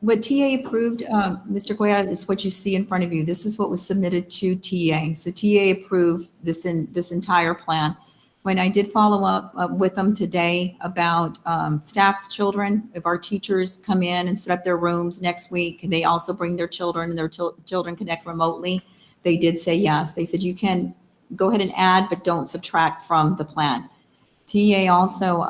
What TA approved, Mr. Goya, is what you see in front of you. This is what was submitted to TA. So TA approved this entire plan. When I did follow up with them today about staff children, if our teachers come in and set up their rooms next week, and they also bring their children and their children connect remotely, they did say yes. They said you can go ahead and add, but don't subtract from the plan. TA also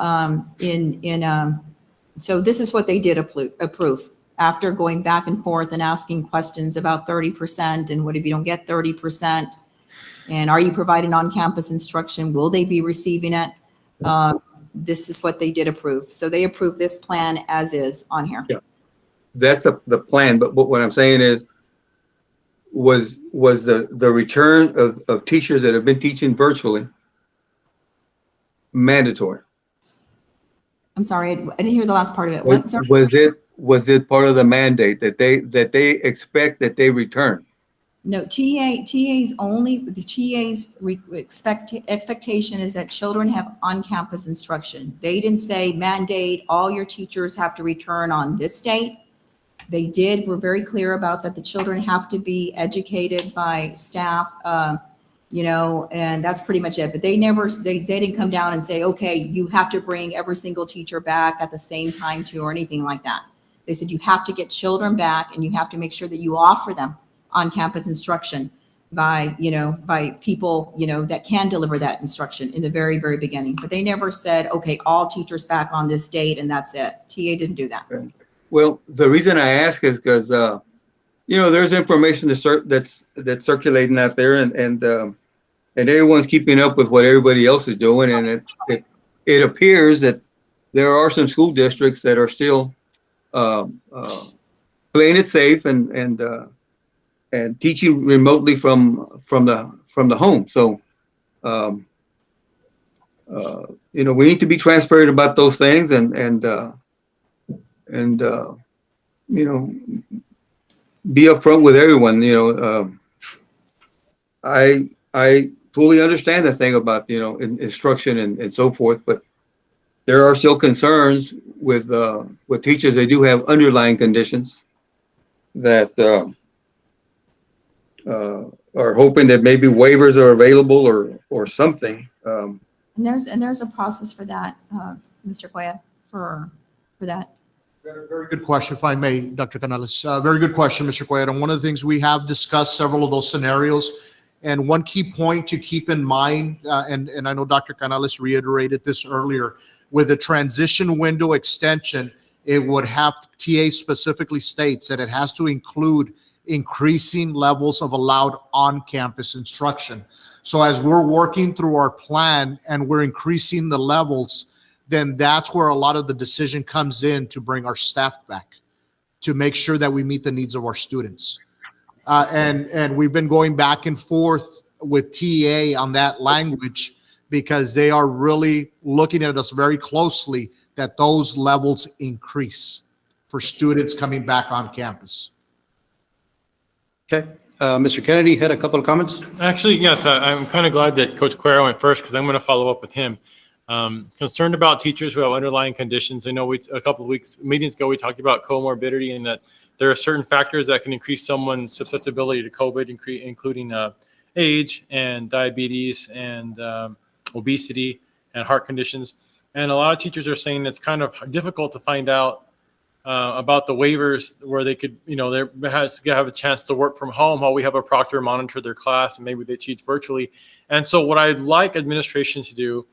so this is what they did approve after going back and forth and asking questions about 30% and what if you don't get 30%? And are you providing on-campus instruction? Will they be receiving it? This is what they did approve. So they approved this plan as is on here. Yeah, that's the plan. But what I'm saying is, was the return of teachers that have been teaching virtually mandatory? I'm sorry, I didn't hear the last part of it. What, sorry? Was it part of the mandate that they expect that they return? No, TA's expectation is that children have on-campus instruction. They didn't say mandate all your teachers have to return on this date. They were very clear about that the children have to be educated by staff, and that's pretty much it. But they didn't come down and say, okay, you have to bring every single teacher back at the same time too, or anything like that. They said you have to get children back and you have to make sure that you offer them on-campus instruction by people, that can deliver that instruction in the very, very beginning. But they never said, okay, all teachers back on this date and that's it. TA didn't do that. Well, the reason I ask is because, there's information that's circulating out there, and everyone's keeping up with what everybody else is doing. And it appears that there are some school districts that are still playing it safe and teaching remotely from the home. So, we need to be transparent about those things and be upfront with everyone. I fully understand the thing about instruction and so forth, but there are still concerns with teachers. They do have underlying conditions that are hoping that maybe waivers are available or something. And there's a process for that, Mr. Cuella, for that. Very good question, if I may, Dr. Canales. Very good question, Mr. Cuella. And one of the things we have discussed several of those scenarios. And one key point to keep in mind, and I know Dr. Canales reiterated this earlier, with the transition window extension, it would have, TA specifically states that it has to include increasing levels of allowed on-campus instruction. So as we're working through our plan and we're increasing the levels, then that's where a lot of the decision comes in to bring our staff back, to make sure that we meet the needs of our students. And we've been going back and forth with TA on that language because they are really looking at us very closely that those levels increase for students coming back on campus. Okay. Mr. Kennedy had a couple of comments. Actually, yes, I'm kind of glad that Coach Cuerra went first because I'm going to follow up with him. Concerned about teachers who have underlying conditions. I know a couple of meetings ago, we talked about comorbidity and that there are certain factors that can increase someone's susceptibility to COVID, including age and diabetes and obesity and heart conditions. And a lot of teachers are saying it's kind of difficult to find out about the waivers where they could, they have a chance to work from home while we have a proctor monitor their class and maybe they teach virtually. And so what I'd like administration to do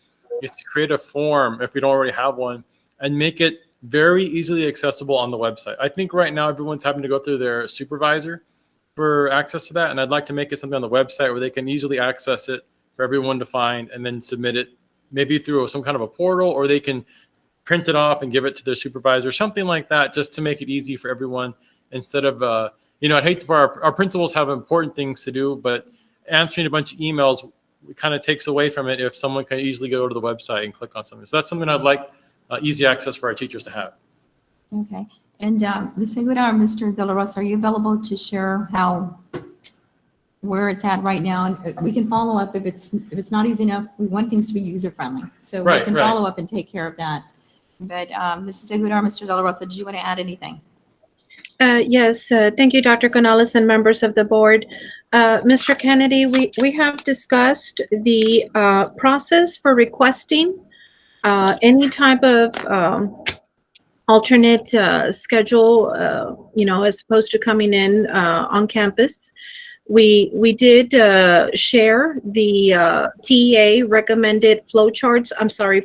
is to create a form, if we don't already have one, and make it very easily accessible on the website. I think right now everyone's having to go through their supervisor for access to that. And I'd like to make it something on the website where they can easily access it for everyone to find and then submit it maybe through some kind of a portal, or they can print it off and give it to their supervisor, something like that, just to make it easy for everyone instead of, I'd hate for our principals have important things to do, but answering a bunch of emails kind of takes away from it if someone can easily go to the website and click on something. So that's something I'd like easy access for our teachers to have. Okay. And Ms. Segura or Mr. De La Rosa, are you available to share where it's at right now? And we can follow up if it's not easy enough. We want things to be user-friendly. So we Right, can right. follow up and take care of that. But Mrs. Segura or Mr. De La Rosa, do you want to add anything? Yes, thank you, Dr. Canales and members of the board. Mr. Kennedy, we have discussed the process for requesting any type of alternate schedule, as opposed to coming in on campus. We did share the TEA recommended flowcharts,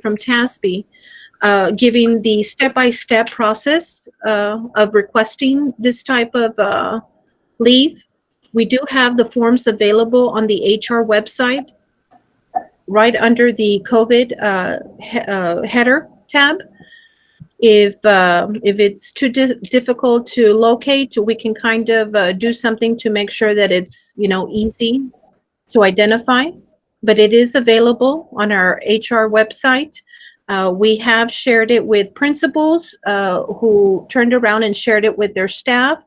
from TASB, giving the step-by-step process of requesting this type of leave. We do have the forms available on the HR website, right under the COVID header tab. If it's too difficult to locate, we can kind of do something to make sure that it's easy to identify. But it is available on our HR website. We have shared it with principals who turned around and shared it with their staff.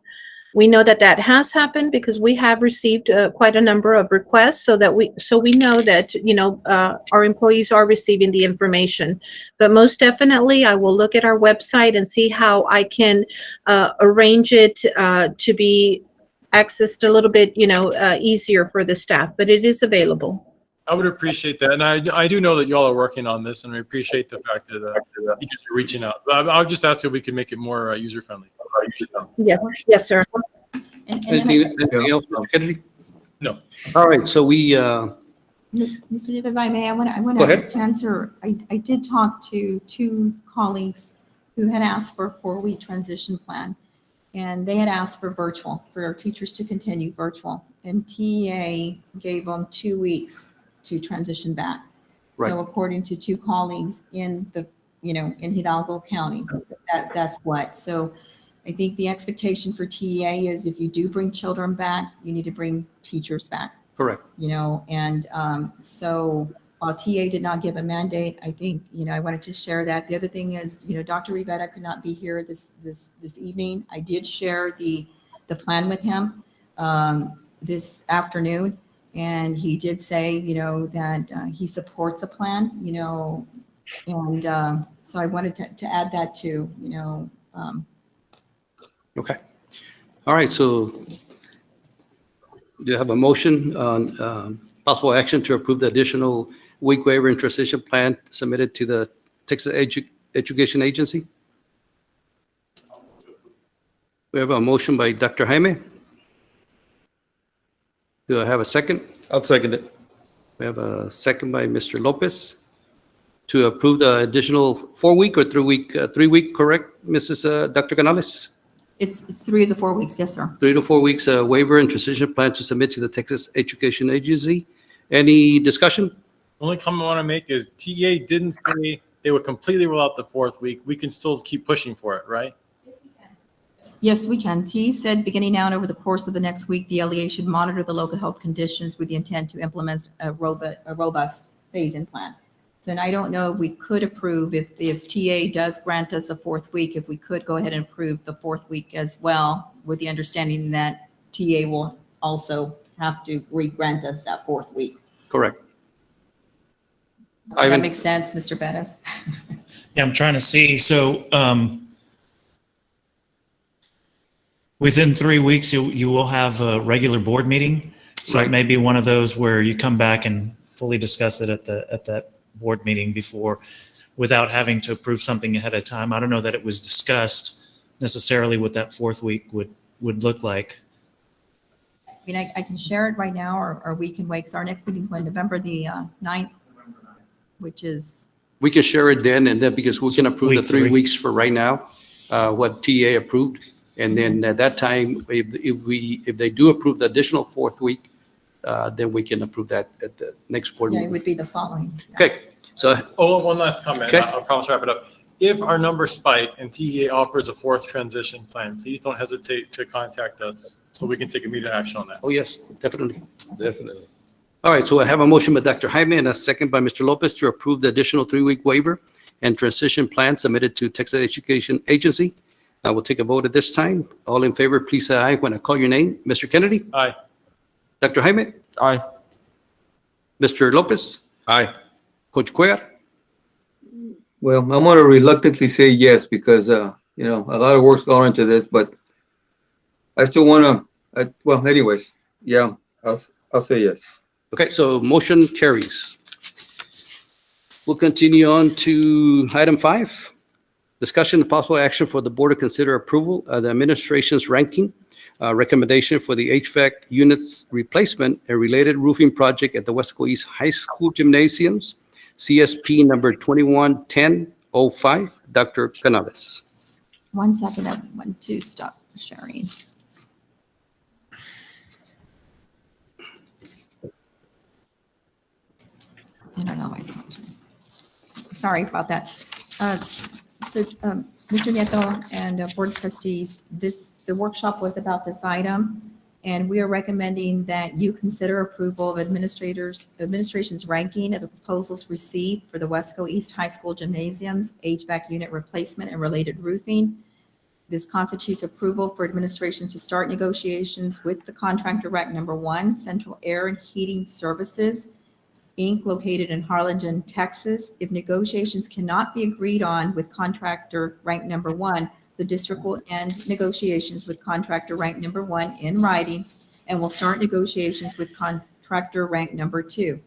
We know that has happened because we have received quite a number of requests, so we know that our employees are receiving the information. But most definitely, I will look at our website and see how I can arrange it to be accessed a little bit easier for the staff. But it is available. I would appreciate that. And I do know that y'all are working on this, and I appreciate the fact that teachers are reaching out. But I'll just ask if we can make it more user-friendly. Yes, sir. Anything else, Mr. Kennedy? No. All right, so we, Mr. If I may, I want Go ahead. to answer. I did talk to two colleagues who had asked for a 4-week transition plan, and they had asked for virtual, for our teachers to continue virtual, and TEA gave them 2 weeks to transition back. Right. So according to two colleagues in in Hidalgo County, that's what. So I think the expectation for TEA is if you do bring children back, you need to bring teachers back. correct. And so while TA did not give a mandate, I think, I wanted to share that. The other thing is, Dr. Rivera could not be here this evening. I did share the plan with him this afternoon, and he did say, that he supports a plan, and so I wanted to add that too, Okay. All right, so do you have a motion on possible action to approve the additional week waiver and transition plan submitted to the Texas Education Agency? We have a motion by Dr. Jaime. Do I have a second? I'll second it. We have a second by Mr. Lopez to approve the additional 4-week or 3-week, correct, Mrs. Dr. Canales? it's 3 of the 4 weeks. Yes, sir. 3 to 4 weeks waiver and transition plan to submit to the Texas Education Agency. Any discussion? Only comment I want to make is TA didn't say they would completely roll out the 4th week. We can still keep pushing for it, right? Yes, we can. T said beginning now and over the course of the next week, the LEA should monitor the local health conditions with the intent to implement a robust phase-in plan. So, and I don't know if we could approve, if TA does grant us a 4th week, if we could go ahead and approve the 4th week as well, with the understanding that TA will also have to re-grant us that 4th week. Correct. Does Ivan? that make sense, Mr. Bettis? Yeah, I'm trying to see. So within 3 weeks, you will have a regular board meeting. So Right. it may be one of those where you come back and fully discuss it at that board meeting before, without having to approve something ahead of time. I don't know that it was discussed necessarily what that 4th week would look like. I mean, I can share it right now, or we can wait, because our next meeting's on November the 9th, which is, We can share it then and then, because we can approve the Week 3 3. weeks for right now, what TA approved. And then at that time, if they do approve the additional 4th week, then we can approve that at the next board yeah, it meeting. would be the following. Okay, so Oh, one last comment. Okay. I'll promise to wrap it up. If our numbers spike and TEA offers a 4th transition plan, please don't hesitate to contact us so we can take immediate action on that. oh, yes, definitely. Definitely. All right, so I have a motion by Dr. Jaime and a second by Mr. Lopez to approve the additional 3-week waiver and transition plan submitted to Texas Education Agency. I will take a vote at this time. All in favor, please say aye when I call your name. Mr. Kennedy? Aye. Dr. Jaime? Aye. Mr. Lopez? Aye. Coach Cuellar? Well, I'm gonna reluctantly say yes because, a lot of work's gone into this, but I still wanna, well, anyways, yeah, I'll say yes. Okay, so motion carries. We'll continue on to item 5. Discussion and possible action for the board to consider approval of the administration's ranking recommendation for the HVAC units replacement and related roofing project at the Weslaco East High School Gymnasiums, CSP number 211005. Dr. Canales. 1 second, I want to stop sharing. I don't know why I stopped sharing. Sorry about that. Mr. Nieto and Board of Trustees, the workshop was about this item, and we are recommending that you consider approval of administration's ranking of the proposals received for the Weslaco East High School Gymnasiums HVAC unit replacement and related roofing. This constitutes approval for administration to start negotiations with the contractor rank number 1, Central Air and Heating Services, Inc., located in Harlingen, Texas. If negotiations cannot be agreed on with contractor rank number 1, the district will end negotiations with contractor rank number 1 in writing and will start negotiations with contractor rank number 2.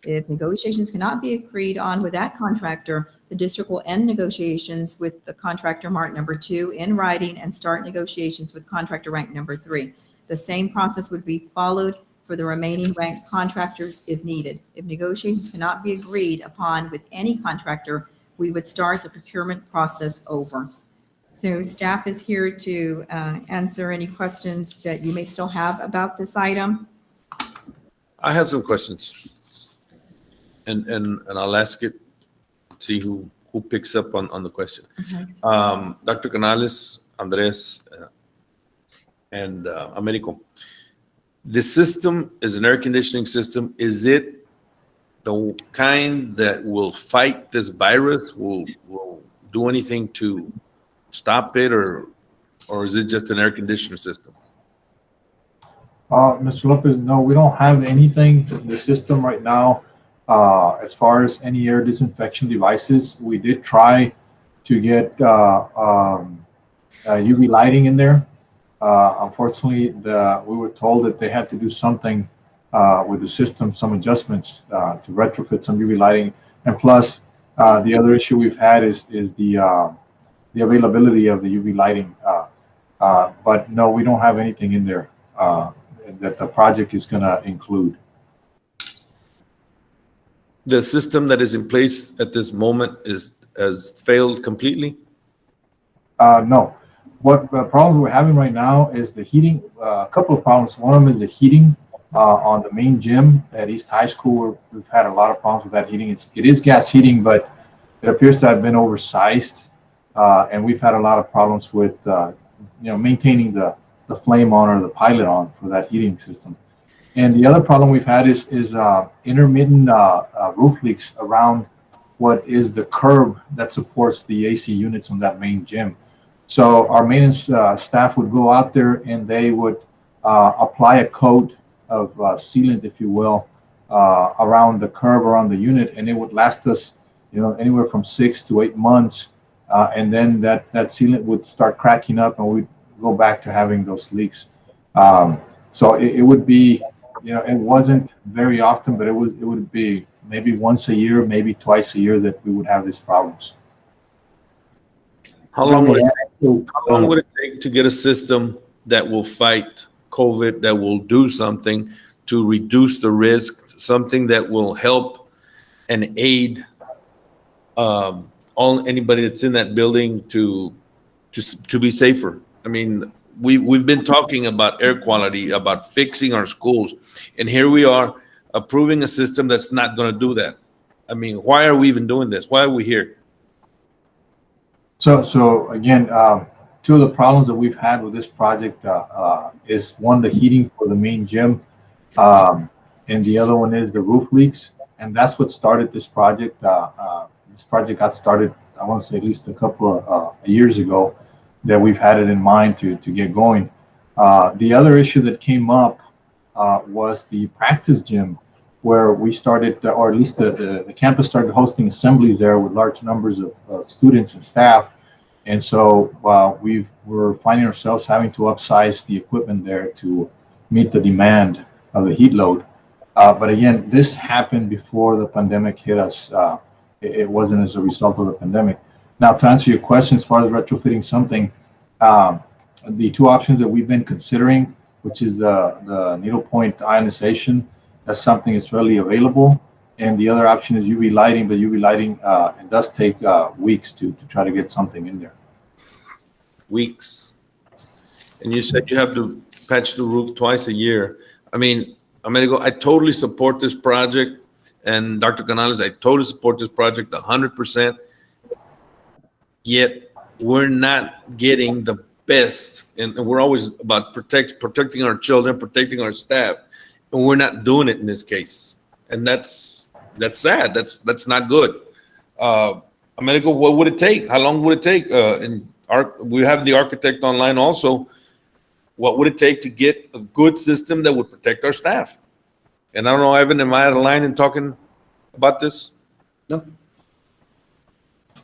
If negotiations cannot be agreed on with that contractor, the district will end negotiations with the contractor mark number 2 in writing and start negotiations with contractor rank number 3. The same process would be followed for the remaining ranked contractors if needed. If negotiations cannot be agreed upon with any contractor, we would start the procurement process over. So staff is here to answer any questions that you may still have about this item. I have some questions. And I'll ask it, see who picks up on the question. Okay. Dr. Canales, Andres, and Americo. The system is an air conditioning system. Is it the kind that will fight this virus, will do anything to stop it, or is it just an air conditioner system? Mr. Lopez, no, we don't have anything in the system right now. As far as any air disinfection devices, we did try to get UV lighting in there. Unfortunately, we were told that they had to do something with the system, some adjustments to retrofit some UV lighting. And plus, the other issue we've had is the availability of the UV lighting. But no, we don't have anything in there that the project is going to include. The system that is in place at this moment has failed completely? No. What the problems we're having right now is the heating. A couple of problems. One of them is the heating on the main gym at East High School. We've had a lot of problems with that heating. It is gas heating, but it appears to have been oversized, and we've had a lot of problems with maintaining the flame on or the pilot on for that heating system. And the other problem we've had is intermittent roof leaks around what is the curb that supports the AC units on that main gym. So our maintenance staff would go out there and they would apply a coat of sealant, if you will, around the curb, around the unit, and it would last us, anywhere from 6 to 8 months. And then that sealant would start cracking up, and we'd go back to having those leaks. So it would be, it wasn't very often, but it would be maybe once a year, maybe twice a year that we would have these problems. How long would it take to get a system that will fight COVID, that will do something to reduce the risk, something that will help and aid anybody that's in that building to be safer? I mean, we've been talking about air quality, about fixing our schools, and here we are approving a system that's not going to do that. I mean, why are we even doing this? Why are we here? So again, two of the problems that we've had with this project is one, the heating for the main gym, and the other one is the roof leaks, and that's what started this project. This project got started, I want to say, at least a couple of years ago. that we've had it in mind to get going. The other issue that came up was the practice gym, where we started, or at least the campus started hosting assemblies there with large numbers of students and staff. And so we're finding ourselves having to upsize the equipment there to meet the demand of the heat load. But again, this happened before the pandemic hit us. It wasn't as a result of the pandemic. Now, to answer your question, as far as retrofitting something, the two options that we've been considering, which is the needlepoint ionization, that's something that's readily available. And the other option is UV lighting, but UV lighting, it does take weeks to try to get something in there. Weeks. And you said you have to patch the roof twice a year. I mean, I totally support this project. And Dr. Canales, I totally support this project 100%. Yet we're not getting the best, and we're always about protecting our children, protecting our staff, and we're not doing it in this case. And that's sad. That's not good. Americo, what would it take? How long would it take? We have the architect online also. What would it take to get a good system that would protect our staff? And I don't know, Evan, am I out of line in talking about this? No.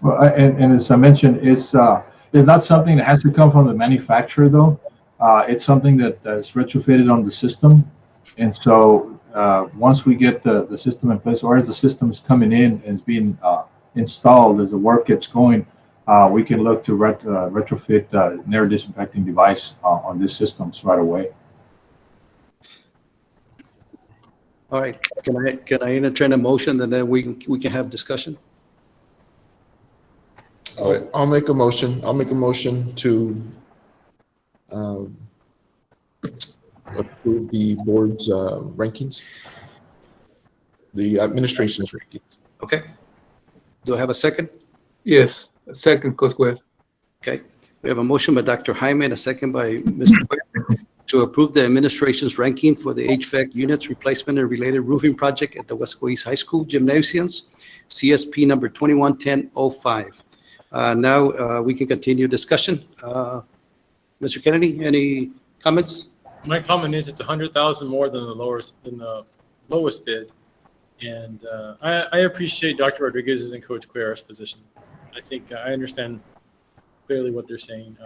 Well, and as I mentioned, it's not something that has to come from the manufacturer, though. It's something that's retrofitted on the system. And so once we get the system in place, or as the system is coming in and is being installed, as the work gets going, we can look to retrofit an air disinfecting device on these systems right away. All right, can I entertain a motion, and then we can have discussion? I'll make a motion. I'll make a motion to approve the board's rankings, the administration's rankings. Okay. Do I have a second? Yes, a second, Coach Webb. Okay. We have a motion by Dr. Jaime and a second by Mr. Webb to approve the administration's ranking for the HVAC units replacement and related roofing project at the Weslaco East High School gymnasiums, CSP number 211005. Now we can continue discussion. Mr. Kennedy, any comments? My comment is it's 100,000 more than the lowest bid, and I appreciate Dr. Rodriguez's and Coach Cuellar's position. I think I understand clearly what they're saying.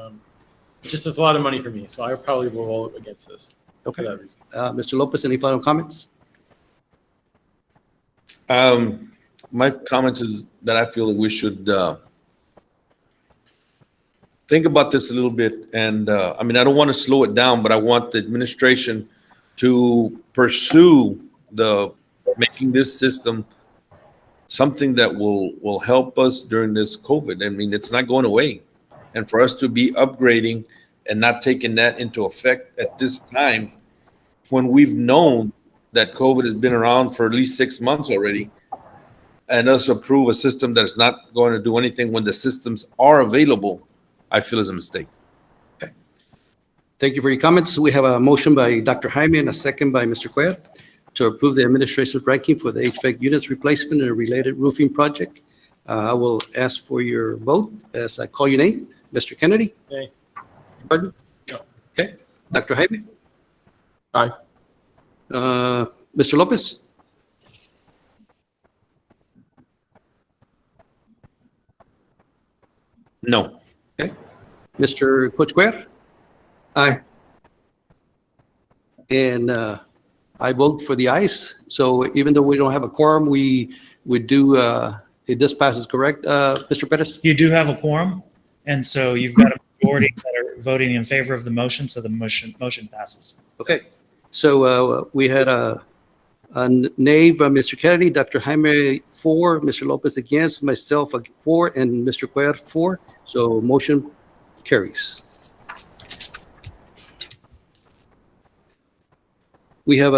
It's a lot of money for me, so I probably will vote against this. Okay. For that reason. Mr. Lopez, any final comments? My comments is that I feel that we should think about this a little bit. And I mean, I don't want to slow it down, but I want the administration to pursue making this system something that will help us during this COVID. I mean, it's not going away. And for us to be upgrading and not taking that into effect at this time, when we've known that COVID has been around for at least 6 months already, and us approve a system that is not going to do anything when the systems are available, I feel is a mistake. Okay. Thank you for your comments. We have a motion by Dr. Jaime and a second by Mr. Cuellar to approve the administration's ranking for the HVAC units replacement and related roofing project. I will ask for your vote as I call your name. Mr. Kennedy? Nay. Pardon? No. Okay. Dr. Jaime? Aye. Mr. Lopez? No. Okay. Mr. Coach Cuellar? Aye. And I vote for the ayes. So even though we don't have a quorum, we do, this passes, correct, Mr. Perez? You do have a quorum, and so you've got a majority that are voting in favor of the motion, so the motion passes. Okay. So we had a nay by Mr. Kennedy, Dr. Jaime for, Mr. Lopez against, myself for, and Mr. Cuellar for. So motion carries. Do we have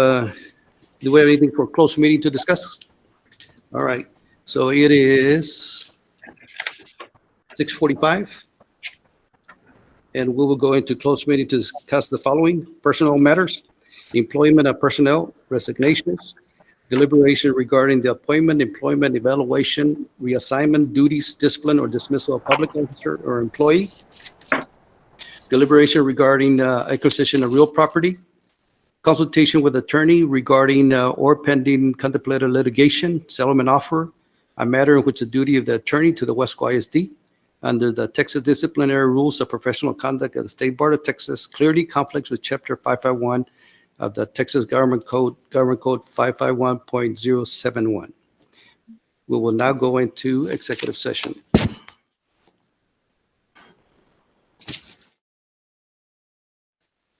anything for closed meeting to discuss? All right. So it is 6:45. And we will go into closed meeting to discuss the following: personnel matters, employment of personnel, resignations, deliberation regarding the appointment, employment, evaluation, reassignment, duties, discipline, or dismissal of public officer or employee, deliberation regarding acquisition of real property, consultation with attorney regarding or pending contemplated litigation, settlement offer, a matter in which the duty of the attorney to the Weslaco ISD under the Texas Disciplinary Rules of Professional Conduct of the State Bar of Texas clearly conflicts with Chapter 551 of the Texas Government Code 551.071. We will now go into executive session.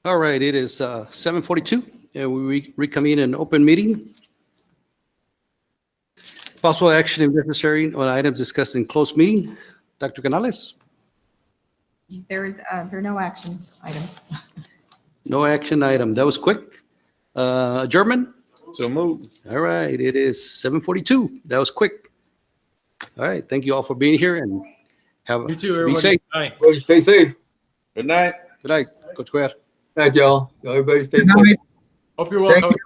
All right, it is 7:42, and we reconvene an open meeting. Possible action if necessary on items discussed in closed meeting. Dr. Canales? There are no action items. No action item. That was quick. Adjournment? So move. All right, it is 7:42. That was quick. All right, thank you all for being here and You too, be everybody. safe. Bye. Everybody stay safe. Good night. Good night, Coach Cuellar. Night, y'all. Everybody stay Good safe. night. Hope you're well Thank covered.